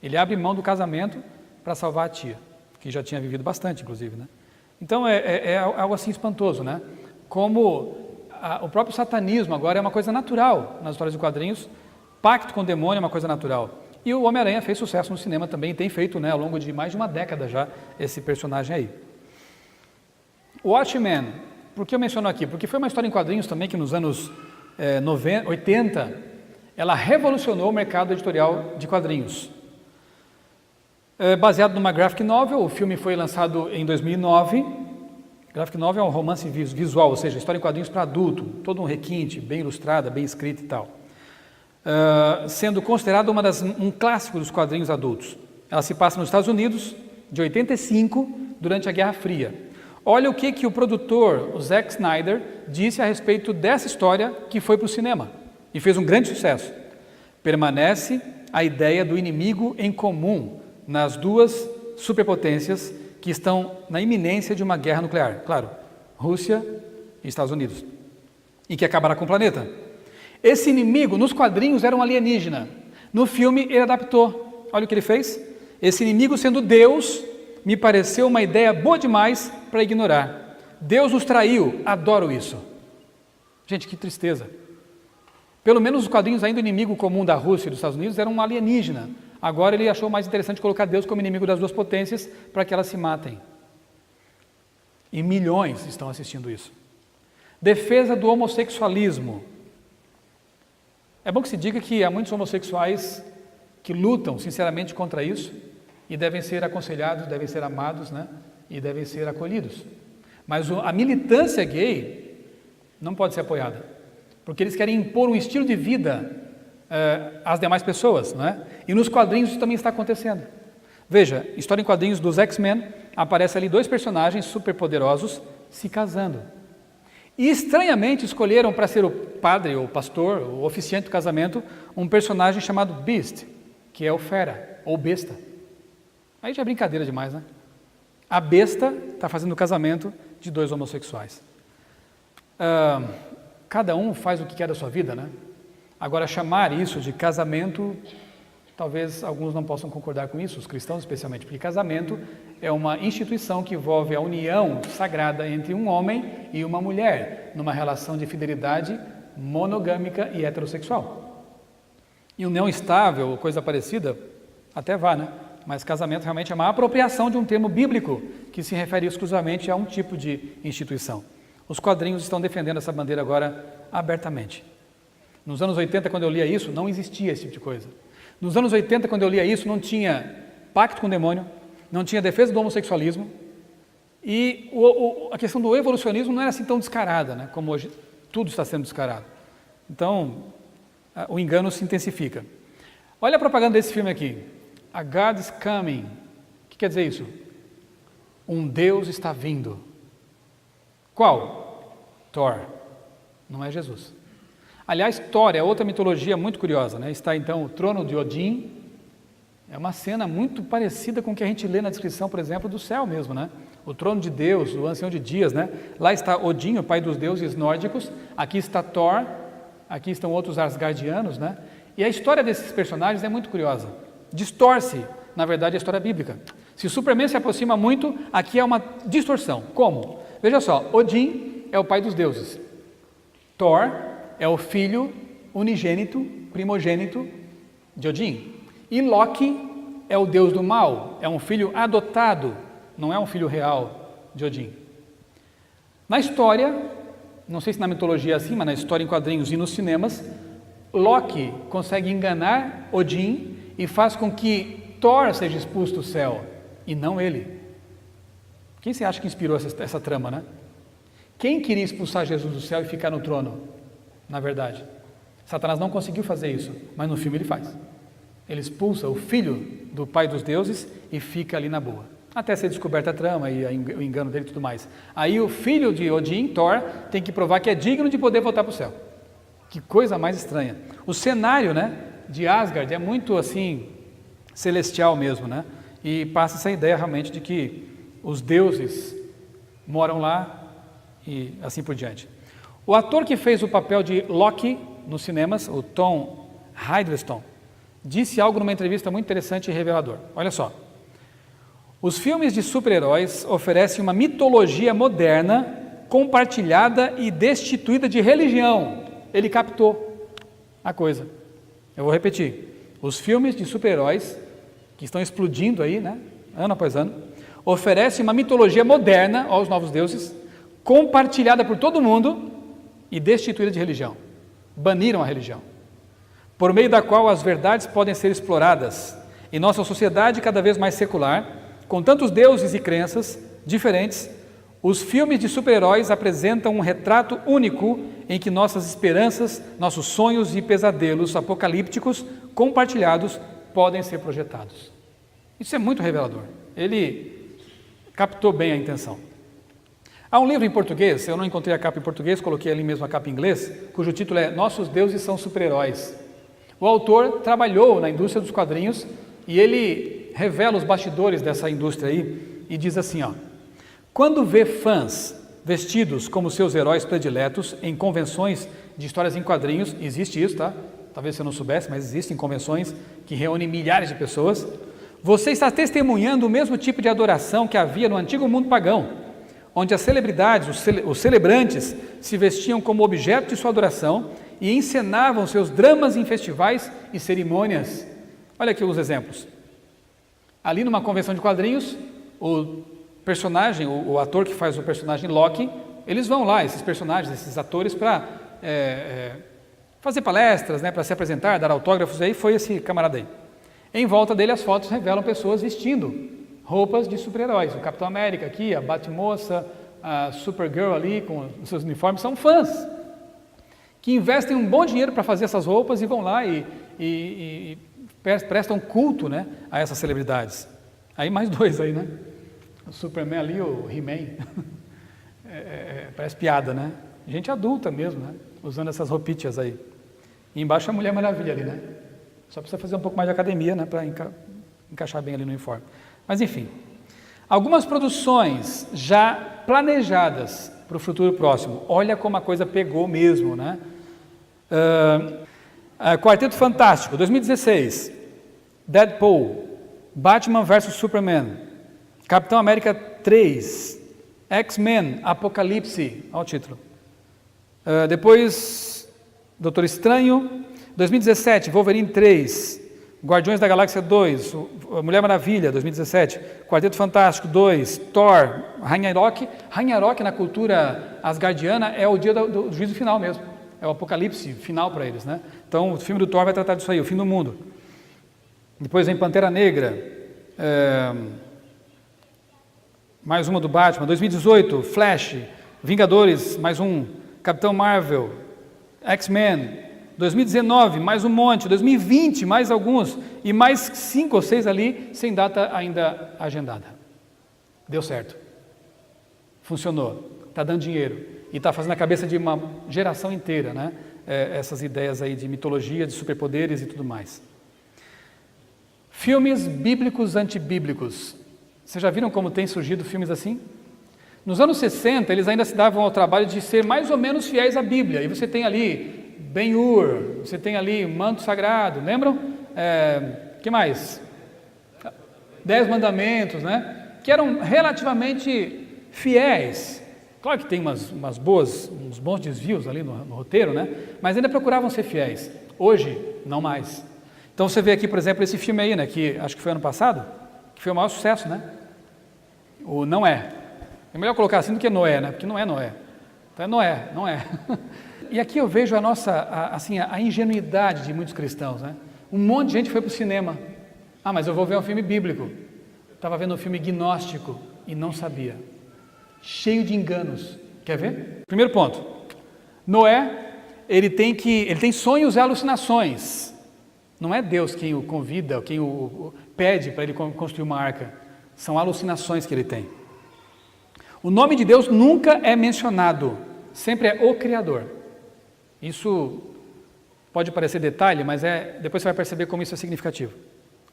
Ele abre mão do casamento para salvar a tia, que já tinha vivido bastante, inclusive, né? Então, é algo assim espantoso, né? Como o próprio satanismo agora é uma coisa natural nas histórias de quadrinhos, pacto com o demônio é uma coisa natural. E o Homem-Aranha fez sucesso no cinema também, tem feito, né, ao longo de mais de uma década já, esse personagem aí. Watchmen, por que eu menciono aqui? Porque foi uma história em quadrinhos também que nos anos 80, ela revolucionou o mercado editorial de quadrinhos. Baseado numa graphic novel, o filme foi lançado em 2009. Graphic novel é um romance visual, ou seja, história em quadrinhos para adulto, todo um requinte, bem ilustrada, bem escrita e tal. Sendo considerada um clássico dos quadrinhos adultos. Ela se passa nos Estados Unidos, de 85, durante a Guerra Fria. Olha o que o produtor, o Zack Snyder, disse a respeito dessa história que foi para o cinema e fez um grande sucesso. Permanece a ideia do inimigo em comum nas duas superpotências que estão na iminência de uma guerra nuclear. Claro, Rússia e Estados Unidos. E que acabará com o planeta. Esse inimigo, nos quadrinhos, era um alienígena. No filme, ele adaptou. Olha o que ele fez. Esse inimigo, sendo Deus, me pareceu uma ideia boa demais para ignorar. Deus nos traiu. Adoro isso. Gente, que tristeza. Pelo menos os quadrinhos, ainda o inimigo comum da Rússia e dos Estados Unidos era um alienígena. Agora ele achou mais interessante colocar Deus como inimigo das duas potências para que elas se matem. E milhões estão assistindo isso. Defesa do homossexualismo. É bom que se diga que há muitos homossexuais que lutam sinceramente contra isso e devem ser aconselhados, devem ser amados, né? E devem ser acolhidos. Mas a militância gay não pode ser apoiada, porque eles querem impor um estilo de vida às demais pessoas, não é? E nos quadrinhos isso também está acontecendo. Veja, história em quadrinhos dos X-Men, aparece ali dois personagens superpoderosos se casando. E estranhamente escolheram para ser o padre, ou pastor, o oficiante do casamento, um personagem chamado Beast, que é o fera, ou besta. Aí já é brincadeira demais, né? A besta está fazendo o casamento de dois homossexuais. Cada um faz o que quer da sua vida, né? Agora, chamar isso de casamento, talvez alguns não possam concordar com isso, os cristãos especialmente, porque casamento é uma instituição que envolve a união sagrada entre um homem e uma mulher, numa relação de fidelidade monogâmica e heterossexual. E união estável, coisa parecida, até vá, né? Mas casamento realmente é uma apropriação de um termo bíblico que se refere exclusivamente a um tipo de instituição. Os quadrinhos estão defendendo essa bandeira agora abertamente. Nos anos 80, quando eu lia isso, não existia esse tipo de coisa. Nos anos 80, quando eu lia isso, não tinha pacto com o demônio, não tinha defesa do homossexualismo e a questão do evolucionismo não era assim tão descarada, né? Como hoje tudo está sendo descarado. Então, o engano se intensifica. Olha a propaganda desse filme aqui. A God is coming. O que quer dizer isso? Um Deus está vindo. Qual? Thor. Não é Jesus. Aliás, Thor é outra mitologia muito curiosa, né? Está então o trono de Odin. É uma cena muito parecida com o que a gente lê na descrição, por exemplo, do céu mesmo, né? O trono de Deus, o ancião de dias, né? Lá está Odin, o pai dos deuses nórdicos. Aqui está Thor. Aqui estão outros asgardianos, né? E a história desses personagens é muito curiosa. Distorce na verdade, é a história bíblica. Se o Superman se aproxima muito, aqui é uma distorção. Como? Veja só, Odin é o pai dos deuses. Thor é o filho unigênito, primogênito de Odin. E Loki é o deus do mal, é um filho adotado, não é um filho real de Odin. Na história, não sei se na mitologia é assim, mas na história em quadrinhos e nos cinemas, Loki consegue enganar Odin e faz com que Thor seja expulso do céu, e não ele. Quem você acha que inspirou essa trama, né? Quem queria expulsar Jesus do céu e ficar no trono, na verdade? Satanás não conseguiu fazer isso, mas no filme ele faz. Ele expulsa o filho do pai dos deuses e fica ali na boa. Até ser descoberta a trama e o engano dele e tudo mais. Aí o filho de Odin, Thor, tem que provar que é digno de poder voltar para o céu. Que coisa mais estranha. O cenário, né, de Asgard é muito assim, celestial mesmo, né? E passa essa ideia realmente de que os deuses moram lá e assim por diante. O ator que fez o papel de Loki nos cinemas, o Tom Hiddleston, disse algo numa entrevista muito interessante e revelador. Olha só. Os filmes de super-heróis oferecem uma mitologia moderna, compartilhada e destituída de religião. Ele captou a coisa. Eu vou repetir. Os filmes de super-heróis, que estão explodindo aí, né, ano após ano, oferecem uma mitologia moderna aos novos deuses, compartilhada por todo mundo e destituída de religião. Baniram a religião, por meio da qual as verdades podem ser exploradas. Em nossa sociedade cada vez mais secular, com tantos deuses e crenças diferentes, os filmes de super-heróis apresentam um retrato único em que nossas esperanças, nossos sonhos e pesadelos apocalípticos compartilhados podem ser projetados. Isso é muito revelador. Ele captou bem a intenção. Há um livro em português, eu não encontrei a capa em português, coloquei ali mesmo a capa em inglês, cujo título é Nossos Deuses São Super-Heróis. O autor trabalhou na indústria dos quadrinhos e ele revela os bastidores dessa indústria aí e diz assim, ó: quando vê fãs vestidos como seus heróis prediletos em convenções de histórias em quadrinhos, existe isso, tá? Talvez você não soubesse, mas existem convenções que reúnem milhares de pessoas. Você está testemunhando o mesmo tipo de adoração que havia no antigo mundo pagão, onde as celebridades, os celebrantes, se vestiam como objeto de sua adoração e encenavam seus dramas em festivais e cerimônias. Olha aqui os exemplos. Ali numa convenção de quadrinhos, o personagem, o ator que faz o personagem Loki, eles vão lá, esses personagens, esses atores, para fazer palestras, né, para se apresentar, dar autógrafos, aí foi esse camarada aí. Em volta dele as fotos revelam pessoas vestindo roupas de super-heróis. O Capitão América aqui, a Batmoça, a Supergirl ali com os seus uniformes, são fãs que investem um bom dinheiro para fazer essas roupas e vão lá e prestam culto, né, a essas celebridades. Aí mais dois aí, né? O Superman ali, o He-Man. Parece piada, né? Gente adulta mesmo, né? Usando essas roupitas aí. E embaixo a Mulher Maravilha ali, né? Só precisa fazer um pouco mais de academia, né, para encaixar bem ali no uniforme. Mas enfim, algumas produções já planejadas para o futuro próximo. Olha como a coisa pegou mesmo, né? Quarteto Fantástico, 2016. Deadpool, Batman vs Superman, Capitão América 3, X-Men, Apocalipse, olha o título. Depois, Doutor Estranho, 2017, Wolverine 3, Guardiões da Galáxia 2, Mulher Maravilha, 2017, Quarteto Fantástico 2, Thor, Ragnarok. Ragnarok na cultura asgardiana é o dia do juízo final mesmo, é o apocalipse final para eles, né? Então o filme do Thor vai tratar disso aí, o fim do mundo. Depois vem Pantera Negra, mais uma do Batman, 2018, Flash, Vingadores, mais um, Capitão Marvel, X-Men, 2019, mais um monte, 2020, mais alguns, e mais 5 ou 6 ali, sem data ainda agendada. Deu certo. Funcionou. Está dando dinheiro. E está fazendo a cabeça de uma geração inteira, né? Essas ideias aí de mitologia, de superpoderes e tudo mais. Filmes bíblicos antibíblicos. Vocês já viram como tem surgido filmes assim? Nos anos 60, eles ainda se davam ao trabalho de ser mais ou menos fiéis à Bíblia. E você tem ali Ben-Hur, você tem ali Manto Sagrado, lembram? Que mais? 10 mandamentos, né? Que eram relativamente fiéis. Claro que tem uns bons desvios ali no roteiro, né? Mas ainda procuravam ser fiéis. Hoje, não mais. Então você vê aqui, por exemplo, esse filme aí, né? Que acho que foi ano passado, que foi o maior sucesso, né? O Noé. É melhor colocar assim do que Noé, né? Porque não é Noé. Então é Noé, não é. E aqui eu vejo a ingenuidade de muitos cristãos, né? Um monte de gente foi para o cinema. Ah, mas eu vou ver um filme bíblico. Estava vendo um filme gnóstico e não sabia. Cheio de enganos. Quer ver? Primeiro ponto. Noé, ele tem sonhos e alucinações. Não é Deus quem o convida, quem o pede para ele construir uma arca. São alucinações que ele tem. O nome de Deus nunca é mencionado. Sempre é o Criador. Isso pode parecer detalhe, mas depois você vai perceber como isso é significativo.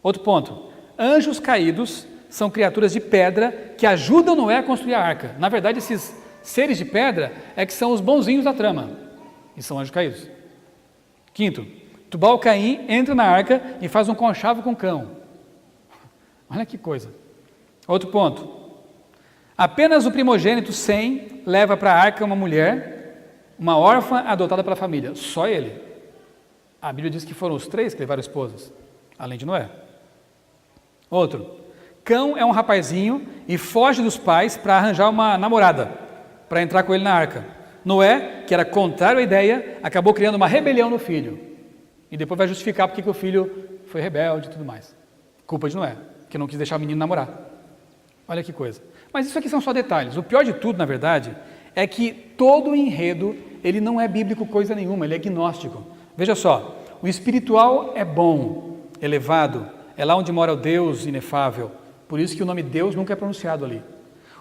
Outro ponto. Anjos caídos são criaturas de pedra que ajudam Noé a construir a arca. Na verdade, esses seres de pedra que são os bonzinhos da trama. E são anjos caídos. Quinto. Tubal-Caim entra na arca e faz um conchavo com cão. Olha que coisa. Outro ponto. Apenas o primogênito Sem leva para a arca uma mulher, uma órfã adotada pela família. Só ele. A Bíblia diz que foram os 3 que levaram esposas, além de Noé. Outro. Cão é um rapazinho e foge dos pais para arranjar uma namorada, para entrar com ele na arca. Noé, que era contrário à ideia, acabou criando uma rebelião no filho. E depois vai justificar porque que o filho foi rebelde e tudo mais. Culpa de Noé, que não quis deixar o menino namorar. Olha que coisa. Mas isso aqui são só detalhes. O pior de tudo, na verdade, é que todo o enredo, ele não é bíblico coisa nenhuma, ele é gnóstico. Veja só, o espiritual é bom, elevado, é lá onde mora o Deus inefável. Por isso que o nome Deus nunca é pronunciado ali.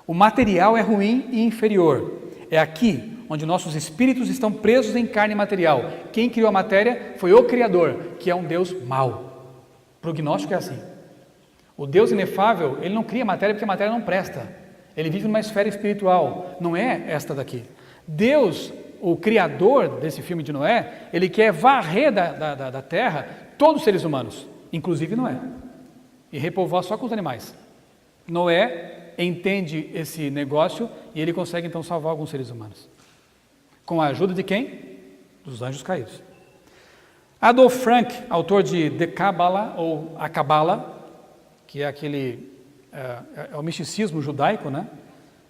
O material é ruim e inferior. É aqui onde nossos espíritos estão presos em carne material. Quem criou a matéria foi o Criador, que é um Deus mau. Para o gnóstico é assim. O Deus inefável, ele não cria matéria porque a matéria não presta. Ele vive numa esfera espiritual, não é esta daqui. Deus, o Criador desse filme de Noé, ele quer varrer da terra todos os seres humanos, inclusive Noé, e repovoar só com os animais. Noé entende esse negócio e ele consegue então salvar alguns seres humanos. Com a ajuda de quem? Dos anjos caídos. Adolf Frank, autor de The Kabbalah, ou a Cabala, que é o misticismo judaico, né?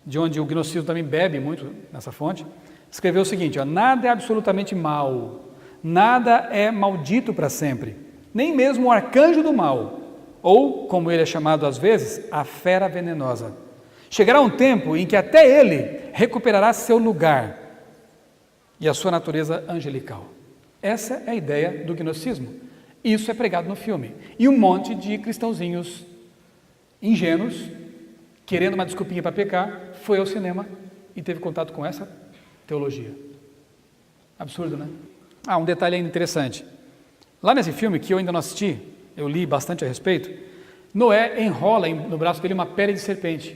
De onde o gnosticismo também bebe muito nessa fonte, escreveu o seguinte: nada é absolutamente mal, nada é maldito para sempre, nem mesmo o arcanjo do mal, ou, como ele é chamado às vezes, a fera venenosa. Chegará um tempo em que até ele recuperará seu lugar e a sua natureza angelical. Essa é a ideia do gnosticismo. Isso é pregado no filme. E um monte de cristãozinhos ingênuos, querendo uma desculpinha para pecar, foi ao cinema e teve contato com essa teologia. Absurdo, né? Um detalhe ainda interessante. Lá nesse filme, que eu ainda não assisti, eu li bastante a respeito, Noé enrola no braço dele uma pele de serpente.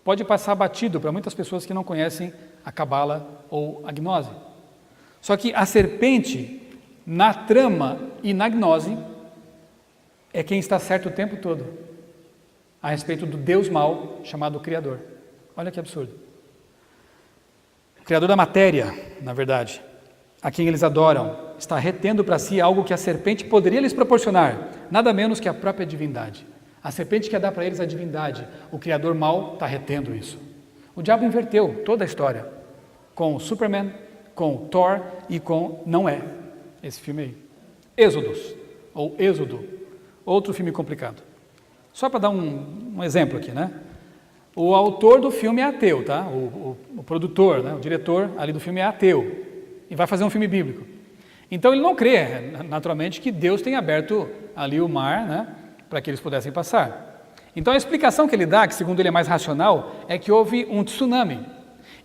Pode passar batido para muitas pessoas que não conhecem a Cabala ou a gnose. Só que a serpente, na trama e na gnose, é quem está certo o tempo todo, a respeito do Deus mau chamado Criador. Olha que absurdo. O Criador da matéria, na verdade, a quem eles adoram, está retendo para si algo que a serpente poderia lhes proporcionar, nada menos que a própria divindade. A serpente quer dar para eles a divindade, o Criador mau está retendo isso. O diabo inverteu toda a história, com Superman, com Thor e com Noé, esse filme aí. Êxodos, ou Êxodo, outro filme complicado. Só para dar um exemplo aqui, né? O autor do filme é ateu, tá? O produtor, né? O diretor ali do filme é ateu e vai fazer um filme bíblico. Então ele não crê, naturalmente, que Deus tenha aberto ali o mar, né? Para que eles pudessem passar. Então a explicação que ele dá, que segundo ele é mais racional, é que houve um tsunami.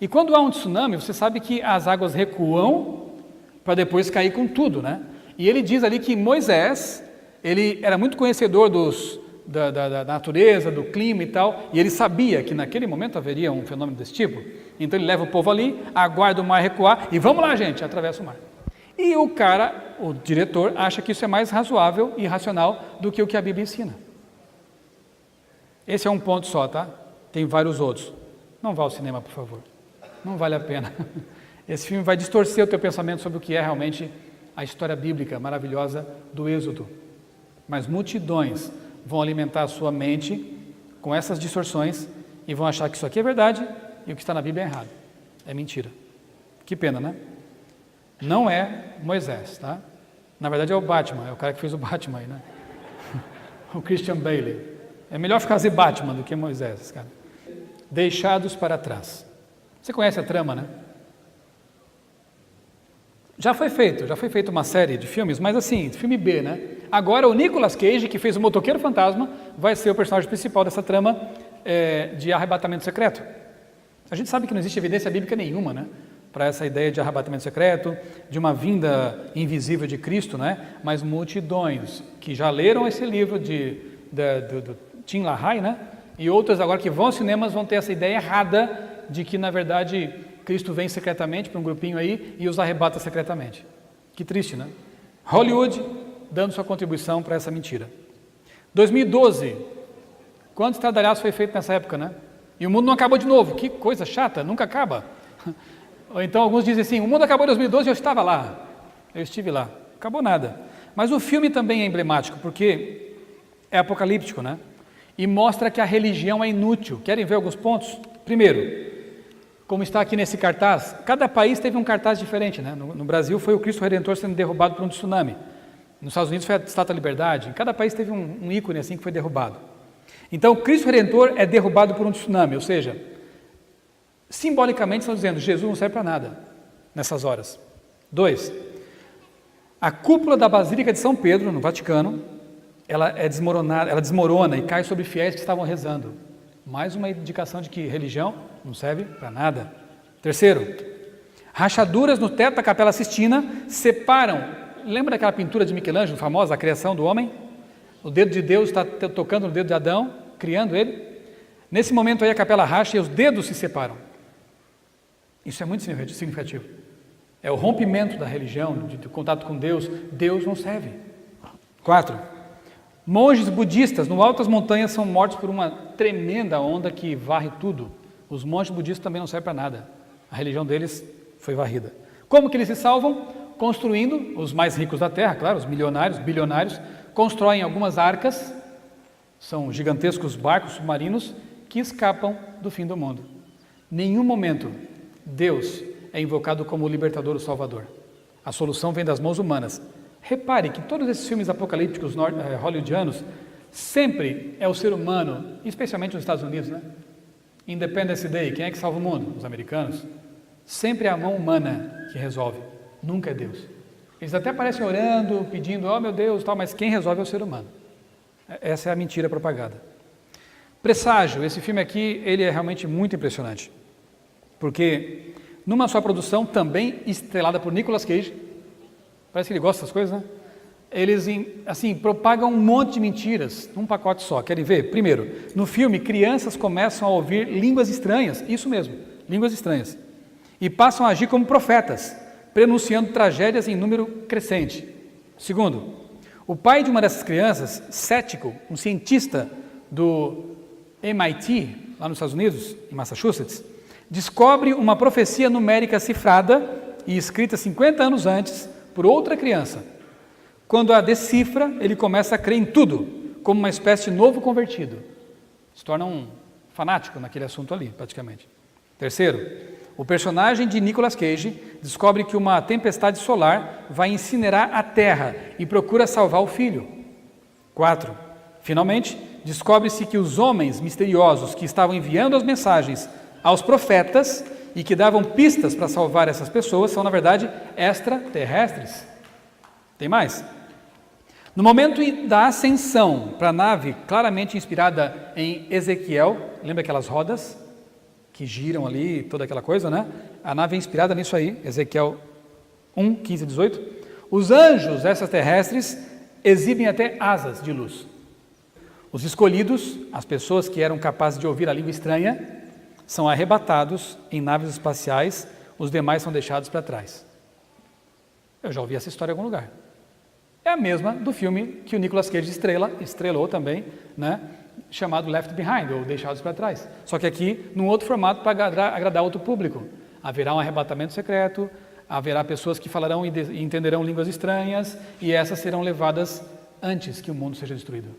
E quando há um tsunami, você sabe que as águas recuam para depois cair com tudo, né? E ele diz ali que Moisés, ele era muito conhecedor da natureza, do clima e tal, e ele sabia que naquele momento haveria um fenômeno desse tipo. Então ele leva o povo ali, aguarda o mar recuar e vamos lá, gente, atravessa o mar. E o cara, o diretor, acha que isso é mais razoável e racional do que o que a Bíblia ensina. Esse é um ponto só, tá? Tem vários outros. Não vá ao cinema, por favor. Não vale a pena. Esse filme vai distorcer o teu pensamento sobre o que é realmente a história bíblica maravilhosa do Êxodo. Mas multidões vão alimentar a sua mente com essas distorções e vão achar que isso aqui é verdade e o que está na Bíblia é errado. É mentira. Que pena, né? Não é Moisés, tá? Na verdade é o Batman, é o cara que fez o Batman aí, né? O Christian Bale. É melhor ficar assim Batman do que Moisés, cara. Deixados para trás. Você conhece a trama, né? Já foi feito uma série de filmes, mas assim, filme B, né? Agora o Nicolas Cage, que fez o Motoqueiro Fantasma, vai ser o personagem principal dessa trama de arrebatamento secreto. A gente sabe que não existe evidência bíblica nenhuma, né? Para essa ideia de arrebatamento secreto, de uma vinda invisível de Cristo, né? Mas multidões que já leram esse livro do Tim LaHaye, né? E outras agora que vão aos cinemas vão ter essa ideia errada de que, na verdade, Cristo vem secretamente para um grupinho aí e os arrebata secretamente. Que triste, né? Hollywood dando sua contribuição para essa mentira. 2012, quanto estradalhaço foi feito nessa época, né? E o mundo não acabou de novo. Que coisa chata, nunca acaba. Ou então alguns dizem assim, o mundo acabou em 2012 e eu estava lá. Eu estive lá. Acabou nada. Mas o filme também é emblemático, porque é apocalíptico, né? E mostra que a religião é inútil. Querem ver alguns pontos? Primeiro, como está aqui nesse cartaz, cada país teve um cartaz diferente, né? No Brasil foi o Cristo Redentor sendo derrubado por um tsunami. Nos Estados Unidos foi a Estátua da Liberdade. Em cada país teve um ícone assim que foi derrubado. Então, Cristo Redentor é derrubado por um tsunami, ou seja, simbolicamente estão dizendo, Jesus não serve para nada nessas horas. 2, a cúpula da Basílica de São Pedro, no Vaticano, ela é desmoronada, ela desmorona e cai sobre fiéis que estavam rezando. Mais uma indicação de que religião não serve para nada. 3, rachaduras no teto da Capela Sistina separam. Lembra daquela pintura de Michelangelo, famosa, a criação do homem? O dedo de Deus está tocando no dedo de Adão, criando ele. Nesse momento aí a capela racha e os dedos se separam. Isso é muito significativo. É o rompimento da religião, de contato com Deus. Deus não serve. 4, monges budistas no alto das montanhas são mortos por uma tremenda onda que varre tudo. Os monges budistas também não servem para nada. A religião deles foi varrida. Como que eles se salvam? Construindo, os mais ricos da terra, claro, os milionários, bilionários, constroem algumas arcas, são gigantescos barcos submarinos que escapam do fim do mundo. Nenhum momento Deus é invocado como o libertador, o salvador. A solução vem das mãos humanas. Repare que todos esses filmes apocalípticos hollywoodianos, sempre é o ser humano, especialmente nos Estados Unidos, né? Independence Day, quem é que salva o mundo? Os americanos. Sempre é a mão humana que resolve, nunca é Deus. Eles até aparecem orando, pedindo, oh meu Deus, tal, mas quem resolve é o ser humano. Essa é a mentira propagada. Presságio, esse filme aqui, ele é realmente muito impressionante. Porque numa só produção, também estrelada por Nicolas Cage, parece que ele gosta dessas coisas, né? Eles, assim, propagam um monte de mentiras num pacote só. Querem ver? Primeiro, no filme, crianças começam a ouvir línguas estranhas, isso mesmo, línguas estranhas, e passam a agir como profetas, prenunciando tragédias em número crescente. Segundo, o pai de uma dessas crianças, cético, um cientista do MIT, lá nos Estados Unidos, em Massachusetts, descobre uma profecia numérica cifrada e escrita 50 anos antes por outra criança. Quando a decifra, ele começa a crer em tudo, como uma espécie de novo convertido. Se torna um fanático naquele assunto ali, praticamente. Terceiro, o personagem de Nicolas Cage descobre que uma tempestade solar vai incinerar a Terra e procura salvar o filho. 4, finalmente, descobre-se que os homens misteriosos que estavam enviando as mensagens aos profetas e que davam pistas para salvar essas pessoas são, na verdade, extraterrestres. Tem mais? No momento da ascensão para a nave, claramente inspirada em Ezequiel, lembra aquelas rodas que giram ali, toda aquela coisa, né? A nave é inspirada nisso aí, Ezequiel 1, 15 e 18. Os anjos extraterrestres exibem até asas de luz. Os escolhidos, as pessoas que eram capazes de ouvir a língua estranha, são arrebatados em naves espaciais, os demais são deixados para trás. Eu já ouvi essa história em algum lugar. É a mesma do filme que o Nicolas Cage estrelou também, né? chamado Left Behind, ou Deixados para Trás. Só que aqui, num outro formato, para agradar outro público. Haverá um arrebatamento secreto, haverá pessoas que falarão e entenderão línguas estranhas, e essas serão levadas antes que o mundo seja destruído.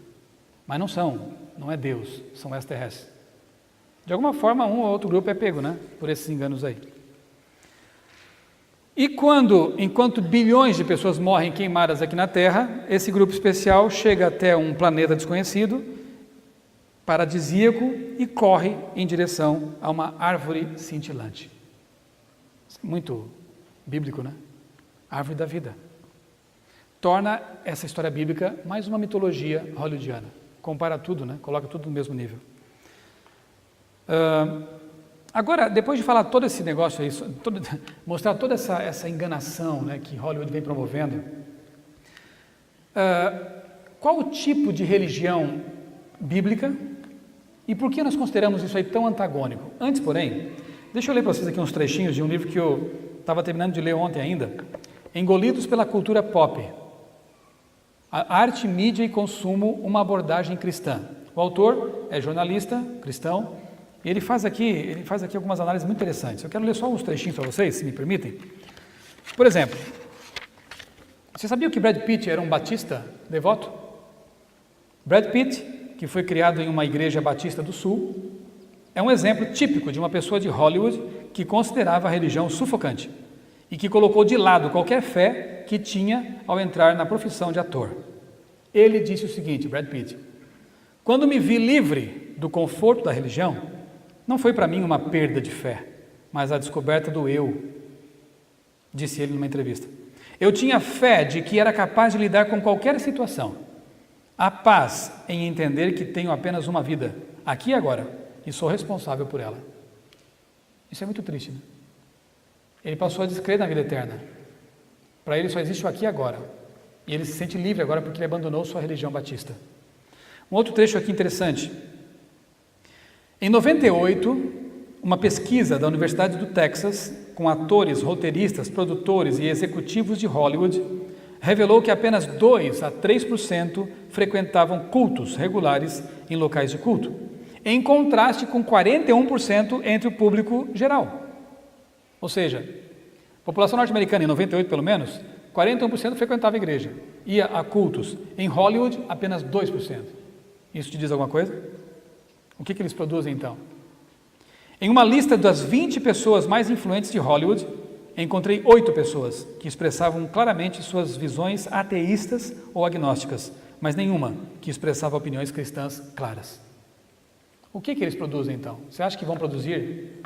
Mas não é Deus, são extraterrestres. De alguma forma, um ou outro grupo é pego, né? Por esses enganos aí. E enquanto bilhões de pessoas morrem queimadas aqui na Terra, esse grupo especial chega até um planeta desconhecido, paradisíaco, e corre em direção a uma árvore cintilante. Muito bíblico, né? Árvore da vida. Torna essa história bíblica mais uma mitologia hollywoodiana. Compara tudo, né? Coloca tudo no mesmo nível. Agora, depois de falar todo esse negócio aí, mostrar toda essa enganação, né, que Hollywood vem promovendo, qual o tipo de religião bíblica e por que nós consideramos isso aí tão antagônico? Antes, porém, deixa eu ler para vocês aqui uns trechinhos de um livro que eu estava terminando de ler ontem ainda, Engolidos pela Cultura Pop, Arte, Mídia e Consumo, uma abordagem cristã. O autor é jornalista cristão, e ele faz aqui algumas análises muito interessantes. Eu quero ler só uns trechinhos para vocês, se me permitem. Por exemplo, você sabia que Brad Pitt era um batista devoto? Brad Pitt, que foi criado em uma igreja batista do Sul, é um exemplo típico de uma pessoa de Hollywood que considerava a religião sufocante e que colocou de lado qualquer fé que tinha ao entrar na profissão de ator. Ele disse o seguinte, Brad Pitt: quando me vi livre do conforto da religião, não foi para mim uma perda de fé, mas a descoberta do eu, disse ele numa entrevista. Eu tinha fé de que era capaz de lidar com qualquer situação. A paz em entender que tenho apenas uma vida, aqui e agora, e sou responsável por ela. Isso é muito triste, né? Ele passou a descrer na vida eterna. Para ele só existe o aqui e agora. E ele se sente livre agora porque ele abandonou sua religião batista. Um outro trecho aqui interessante. Em 98, uma pesquisa da Universidade do Texas, com atores, roteiristas, produtores e executivos de Hollywood, revelou que apenas 2 a 3% frequentavam cultos regulares em locais de culto, em contraste com 41% entre o público geral. Ou seja, a população norte-americana, em 98 pelo menos, 41% frequentava a igreja, ia a cultos. Em Hollywood, apenas 2%. Isso te diz alguma coisa? O que eles produzem então? Em uma lista das 20 pessoas mais influentes de Hollywood, encontrei 8 pessoas que expressavam claramente suas visões ateístas ou agnósticas, mas nenhuma que expressava opiniões cristãs claras. O que eles produzem então? Você acha que vão produzir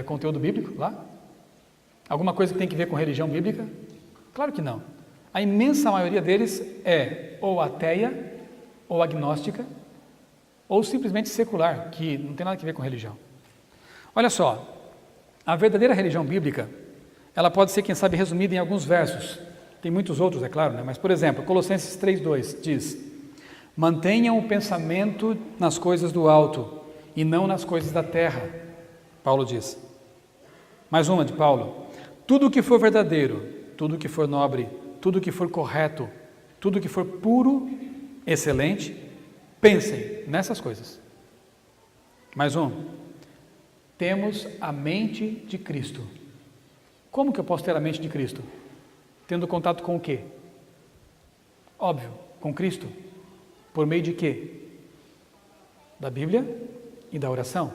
conteúdo bíblico lá? Alguma coisa que tem que ver com religião bíblica? Claro que não. A imensa maioria deles é ou ateia, ou agnóstica, ou simplesmente secular, que não tem nada a ver com religião. Olha só, a verdadeira religião bíblica, ela pode ser, quem sabe, resumida em alguns versos. Tem muitos outros, é claro, né? Mas, por exemplo, Colossenses 3,2 diz: mantenham o pensamento nas coisas do alto e não nas coisas da terra, Paulo diz. Mais uma de Paulo: tudo o que for verdadeiro, tudo o que for nobre, tudo o que for correto, tudo o que for puro, excelente, pensem nessas coisas. Mais um: temos a mente de Cristo. Como que eu posso ter a mente de Cristo? Tendo contato com o quê? Óbvio, com Cristo. Por meio de quê? Da Bíblia e da oração.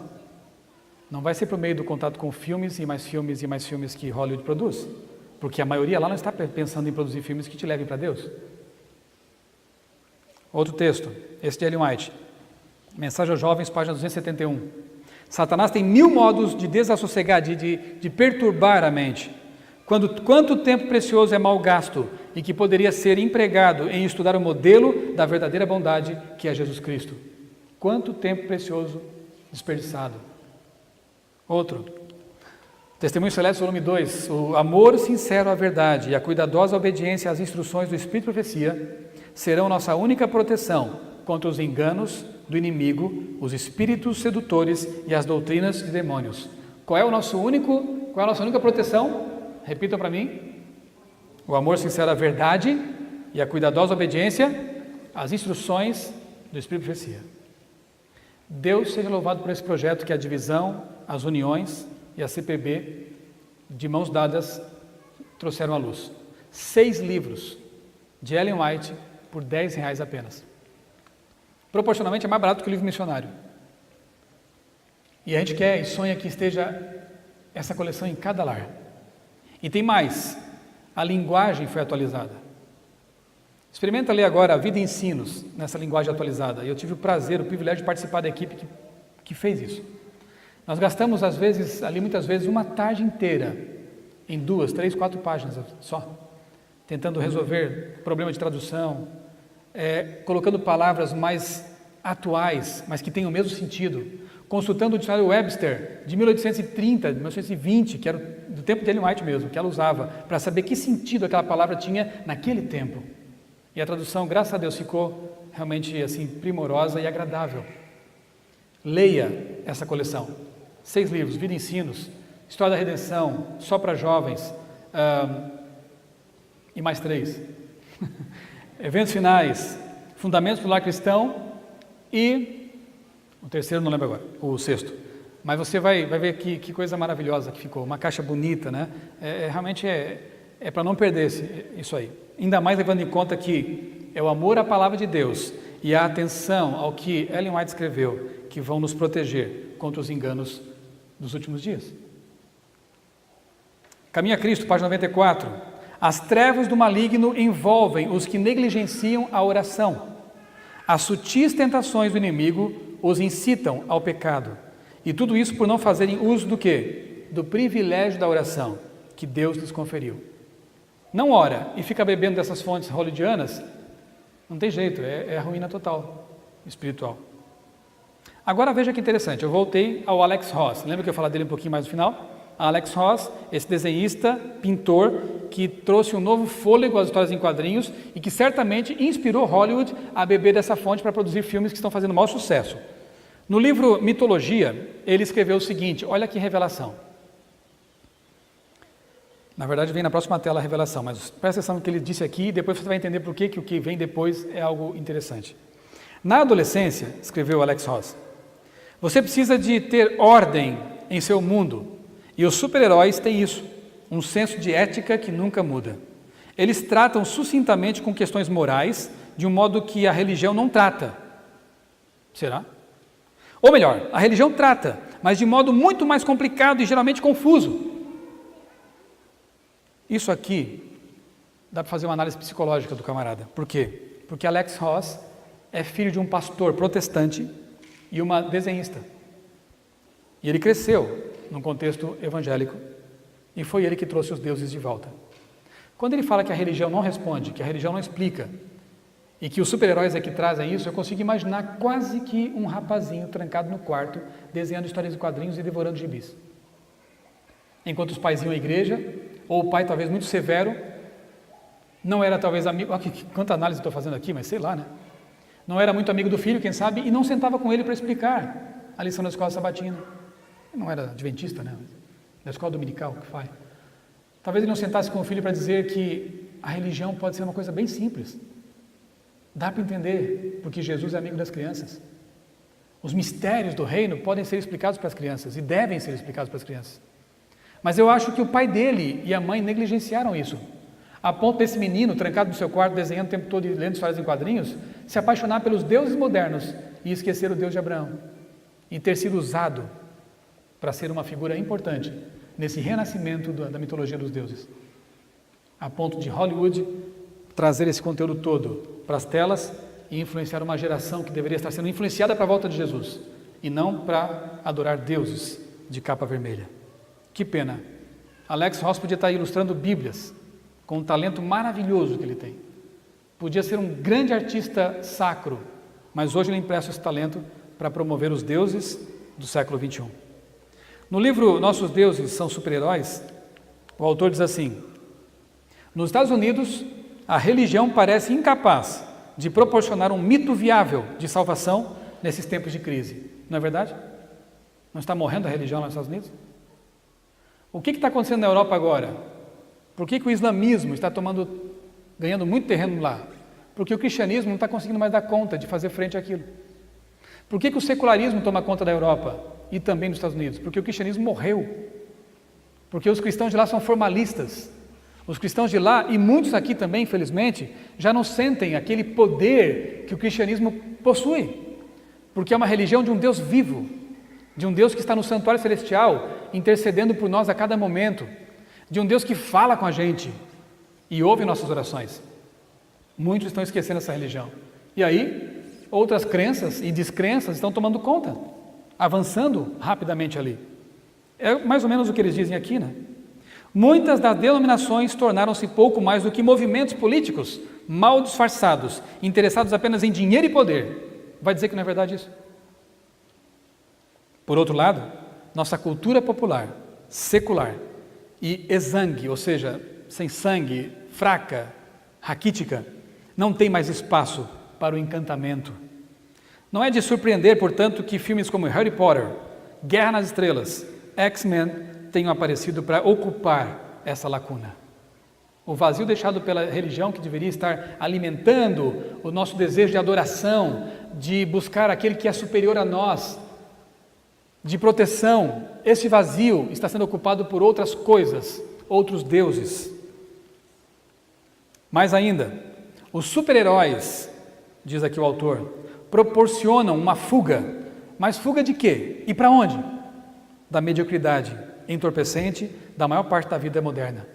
Não vai ser por meio do contato com filmes e mais filmes e mais filmes que Hollywood produz, porque a maioria lá não está pensando em produzir filmes que te levem para Deus. Outro texto, esse de Ellen White, Mensagem aos Jovens, página 271. Satanás tem 1000 modos de desassossegar, de perturbar a mente. Quanto tempo precioso é mal gasto e que poderia ser empregado em estudar o modelo da verdadeira bondade que é Jesus Cristo. Quanto tempo precioso desperdiçado. Outro, Testemunho Celeste, volume 2, o amor sincero à verdade e a cuidadosa obediência às instruções do Espírito de Profecia serão nossa única proteção contra os enganos do inimigo, os espíritos sedutores e as doutrinas de demônios. Qual é a nossa única proteção? Repitam para mim. O amor sincero à verdade e a cuidadosa obediência às instruções do Espírito de Profecia. Deus seja louvado por esse projeto que a divisão, as uniões e a CPB, de mãos dadas, trouxeram à luz. 6 livros de Ellen White por R$10 apenas. Proporcionalmente é mais barato que o livro missionário. E a gente quer e sonha que esteja essa coleção em cada lar. E tem mais, a linguagem foi atualizada. Experimenta ler agora a Vida e Ensinos nessa linguagem atualizada. E eu tive o prazer, o privilégio de participar da equipe que fez isso. Nós gastamos, às vezes, ali muitas vezes, uma tarde inteira em 2, 3, 4 páginas só, tentando resolver problema de tradução, colocando palavras mais atuais, mas que tenham o mesmo sentido, consultando o dicionário Webster de 1830, de 1920, que era do tempo de Ellen White mesmo, que ela usava, para saber que sentido aquela palavra tinha naquele tempo. E a tradução, graças a Deus, ficou realmente assim primorosa e agradável. Leia essa coleção. 6 livros, Vida e Ensinos, História da Redenção, só para jovens, e mais 3. Eventos Finais, Fundamentos do Lar Cristão e o terceiro não lembro agora, o 6º. Mas você vai ver que coisa maravilhosa que ficou, uma caixa bonita, né? Realmente é para não perder isso aí. Ainda mais levando em conta que é o amor à palavra de Deus e a atenção ao que Ellen White escreveu que vão nos proteger contra os enganos dos últimos dias. Caminho a Cristo, página 94. As trevas do maligno envolvem os que negligenciam a oração. As sutis tentações do inimigo os incitam ao pecado. E tudo isso por não fazerem uso do quê? Do privilégio da oração que Deus lhes conferiu. Não ora e fica bebendo dessas fontes hollywoodianas, não tem jeito, é a ruína total espiritual. Agora veja que interessante, eu voltei ao Alex Ross. Lembra que eu falei dele um pouquinho mais no final? Alex Ross, esse desenhista, pintor, que trouxe um novo fôlego às histórias em quadrinhos e que certamente inspirou Hollywood a beber dessa fonte para produzir filmes que estão fazendo maior sucesso. No livro Mitologia, ele escreveu o seguinte, olha que revelação. Na verdade vem na próxima tela a revelação, mas presta atenção no que ele disse aqui e depois você vai entender por que o que vem depois é algo interessante. Na adolescência, escreveu Alex Ross, você precisa de ter ordem em seu mundo. E os super-heróis têm isso, um senso de ética que nunca muda. Eles tratam sucintamente com questões morais, de um modo que a religião não trata. Será? Ou melhor, a religião trata, mas de modo muito mais complicado e geralmente confuso. Isso aqui, dá para fazer uma análise psicológica do camarada. Por quê? Porque Alex Ross é filho de um pastor protestante e uma desenhista. E ele cresceu num contexto evangélico, e foi ele que trouxe os deuses de volta. Quando ele fala que a religião não responde, que a religião não explica, e que os super-heróis é que trazem isso, eu consigo imaginar quase que um rapazinho trancado no quarto, desenhando histórias de quadrinhos e devorando gibis. Enquanto os pais iam à igreja, ou o pai talvez muito severo, não era talvez amigo, quanta análise eu estou fazendo aqui, mas sei lá, né? Não era muito amigo do filho, quem sabe, e não sentava com ele para explicar a lição da escola sabatina. Não era adventista, né? Da escola dominical, que faz. Talvez ele não sentasse com o filho para dizer que a religião pode ser uma coisa bem simples. Dá para entender, porque Jesus é amigo das crianças. Os mistérios do reino podem ser explicados para as crianças e devem ser explicados para as crianças. Mas eu acho que o pai dele e a mãe negligenciaram isso. A ponto desse menino, trancado no seu quarto, desenhando o tempo todo e lendo histórias em quadrinhos, se apaixonar pelos deuses modernos e esquecer o Deus de Abraão. E ter sido usado para ser uma figura importante nesse renascimento da mitologia dos deuses. A ponto de Hollywood trazer esse conteúdo todo para as telas e influenciar uma geração que deveria estar sendo influenciada para a volta de Jesus e não para adorar deuses de capa vermelha. Que pena. Alex Ross podia estar ilustrando Bíblias com um talento maravilhoso que ele tem. Podia ser um grande artista sacro, mas hoje ele empresta esse talento para promover os deuses do século XXI. No livro Nossos Deuses São Super-Heróis, o autor diz assim, nos Estados Unidos, a religião parece incapaz de proporcionar um mito viável de salvação nesses tempos de crise. Não é verdade? Não está morrendo a religião lá nos Estados Unidos? O que está acontecendo na Europa agora? Por que o islamismo está ganhando muito terreno lá? Porque o cristianismo não está conseguindo mais dar conta de fazer frente àquilo. Por que o secularismo toma conta da Europa e também dos Estados Unidos? Porque o cristianismo morreu. Porque os cristãos de lá são formalistas. Os cristãos de lá, e muitos aqui também, infelizmente, já não sentem aquele poder que o cristianismo possui. Porque é uma religião de um Deus vivo, de um Deus que está no santuário celestial, intercedendo por nós a cada momento, de um Deus que fala com a gente e ouve nossas orações. Muitos estão esquecendo essa religião. E aí, outras crenças e descrenças estão tomando conta, avançando rapidamente ali. É mais ou menos o que eles dizem aqui, né? Muitas das denominações tornaram-se pouco mais do que movimentos políticos, mal disfarçados, interessados apenas em dinheiro e poder. Vai dizer que não é verdade isso? Por outro lado, nossa cultura popular, secular e exangue, ou seja, sem sangue, fraca, raquítica, não tem mais espaço para o encantamento. Não é de surpreender, portanto, que filmes como Harry Potter, Guerra nas Estrelas, X-Men tenham aparecido para ocupar essa lacuna. O vazio deixado pela religião, que deveria estar alimentando o nosso desejo de adoração, de buscar aquele que é superior a nós, de proteção, esse vazio está sendo ocupado por outras coisas, outros deuses. Mais ainda, os super-heróis, diz aqui o autor, proporcionam uma fuga. Mas fuga de quê? E para onde? Da mediocridade entorpecente da maior parte da vida moderna.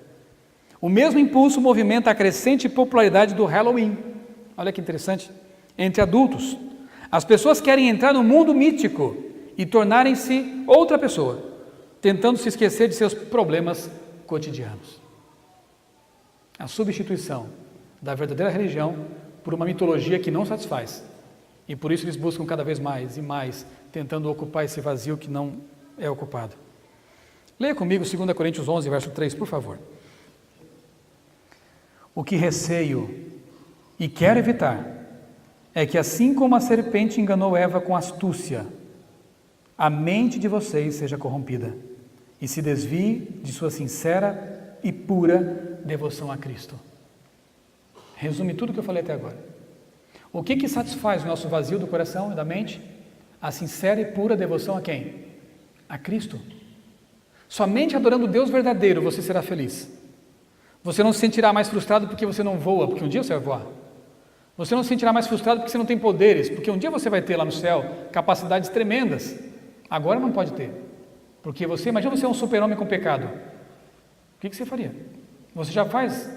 O mesmo impulso movimenta a crescente popularidade do Halloween. Olha que interessante. Entre adultos, as pessoas querem entrar no mundo mítico e tornarem-se outra pessoa, tentando se esquecer de seus problemas cotidianos. A substituição da verdadeira religião por uma mitologia que não satisfaz. E por isso eles buscam cada vez mais e mais, tentando ocupar esse vazio que não é ocupado. Leia comigo 2 Coríntios 11, verso 3, por favor. O que receio e quero evitar é que, assim como a serpente enganou Eva com astúcia, a mente de vocês seja corrompida e se desvie de sua sincera e pura devoção a Cristo. Resume tudo o que eu falei até agora. O que satisfaz o nosso vazio do coração e da mente? A sincera e pura devoção a quem? A Cristo. Somente adorando o Deus verdadeiro você será feliz. Você não se sentirá mais frustrado porque você não voa, porque um dia você vai voar. Você não se sentirá mais frustrado porque você não tem poderes, porque um dia você vai ter lá no céu capacidades tremendas. Agora não pode ter. Porque você, imagina você é um super-homem com pecado. O que você faria? Você já faz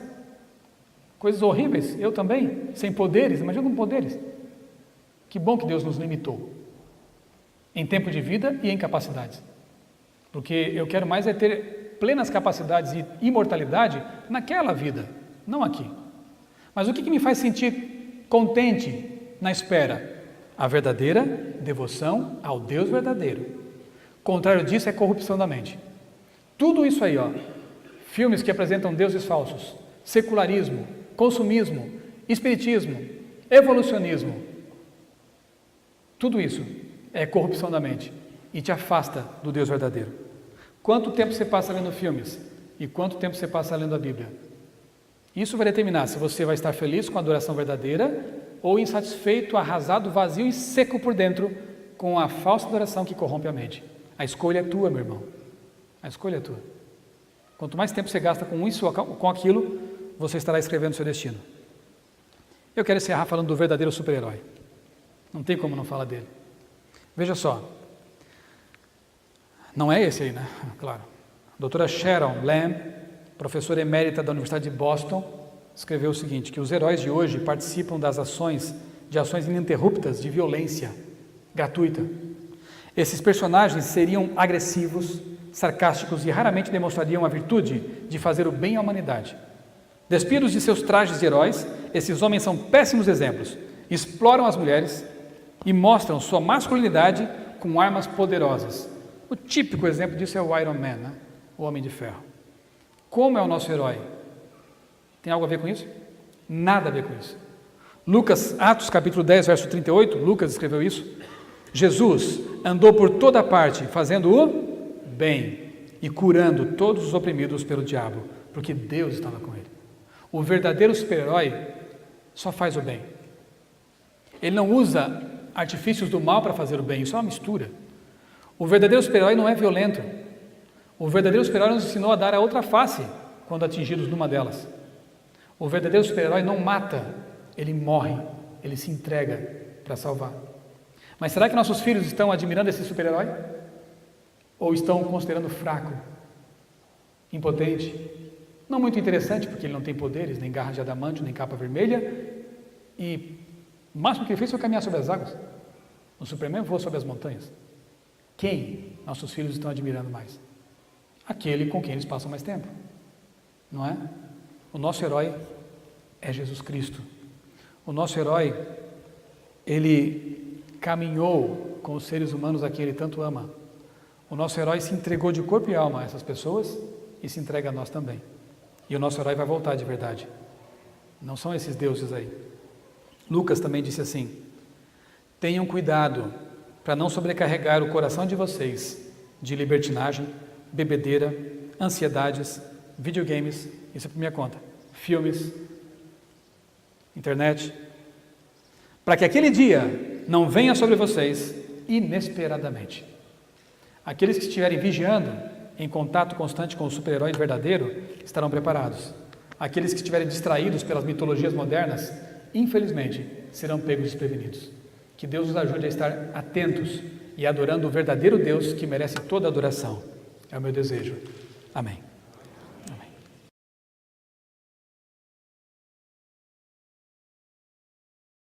coisas horríveis, eu também, sem poderes, imagina com poderes. Que bom que Deus nos limitou em tempo de vida e em capacidades. Porque eu quero mais é ter plenas capacidades e imortalidade naquela vida, não aqui. Mas o que me faz sentir contente na espera? A verdadeira devoção ao Deus verdadeiro. O contrário disso é corrupção da mente. Tudo isso aí, ó, filmes que apresentam deuses falsos, secularismo, consumismo, espiritismo, evolucionismo, tudo isso é corrupção da mente e te afasta do Deus verdadeiro. Quanto tempo você passa lendo filmes e quanto tempo você passa lendo a Bíblia? Isso vai determinar se você vai estar feliz com a adoração verdadeira ou insatisfeito, arrasado, vazio e seco por dentro com a falsa adoração que corrompe a mente. A escolha é tua, meu irmão. A escolha é tua. Quanto mais tempo você gasta com isso ou com aquilo, você estará escrevendo o seu destino. Eu quero encerrar falando do verdadeiro super-herói. Não tem como não falar dele. Veja só. Não é esse aí, né? Claro. A doutora Sharon Lamb, professora emérita da Universidade de Boston, escreveu o seguinte, que os heróis de hoje participam de ações ininterruptas de violência gratuita. Esses personagens seriam agressivos, sarcásticos e raramente demonstrariam a virtude de fazer o bem à humanidade. Despidos de seus trajes de heróis, esses homens são péssimos exemplos, exploram as mulheres e mostram sua masculinidade com armas poderosas. O típico exemplo disso é o Iron Man, né? O Homem de Ferro. Como é o nosso herói? Tem algo a ver com isso? Nada a ver com isso. Atos capítulo 10, verso 38, Lucas escreveu isso. Jesus andou por toda parte fazendo o bem e curando todos os oprimidos pelo diabo, porque Deus estava com ele. O verdadeiro super-herói só faz o bem. Ele não usa artifícios do mal para fazer o bem, isso é uma mistura. O verdadeiro super-herói não é violento. O verdadeiro super-herói nos ensinou a dar a outra face quando atingidos numa delas. O verdadeiro super-herói não mata, ele morre, ele se entrega para salvar. Mas será que nossos filhos estão admirando esse super-herói? Ou estão considerando fraco, impotente, não muito interessante, porque ele não tem poderes, nem garra de adamante, nem capa vermelha, e o máximo que ele fez foi caminhar sobre as águas. O Superman voa sobre as montanhas. Quem nossos filhos estão admirando mais? Aquele com quem eles passam mais tempo, não é? O nosso herói é Jesus Cristo. O nosso herói, ele caminhou com os seres humanos a quem ele tanto ama. O nosso herói se entregou de corpo e alma a essas pessoas e se entrega a nós também. E o nosso herói vai voltar de verdade. Não são esses deuses aí. Lucas também disse assim: tenham cuidado para não sobrecarregar o coração de vocês de libertinagem, bebedeira, ansiedades, videogames, isso é por minha conta, filmes, internet, para que aquele dia não venha sobre vocês inesperadamente. Aqueles que estiverem vigiando, em contato constante com o super-herói verdadeiro, estarão preparados. Aqueles que estiverem distraídos pelas mitologias modernas, infelizmente, serão pegos desprevenidos. Que Deus nos ajude a estar atentos e adorando o verdadeiro Deus que merece toda a adoração. É o meu desejo. Amém.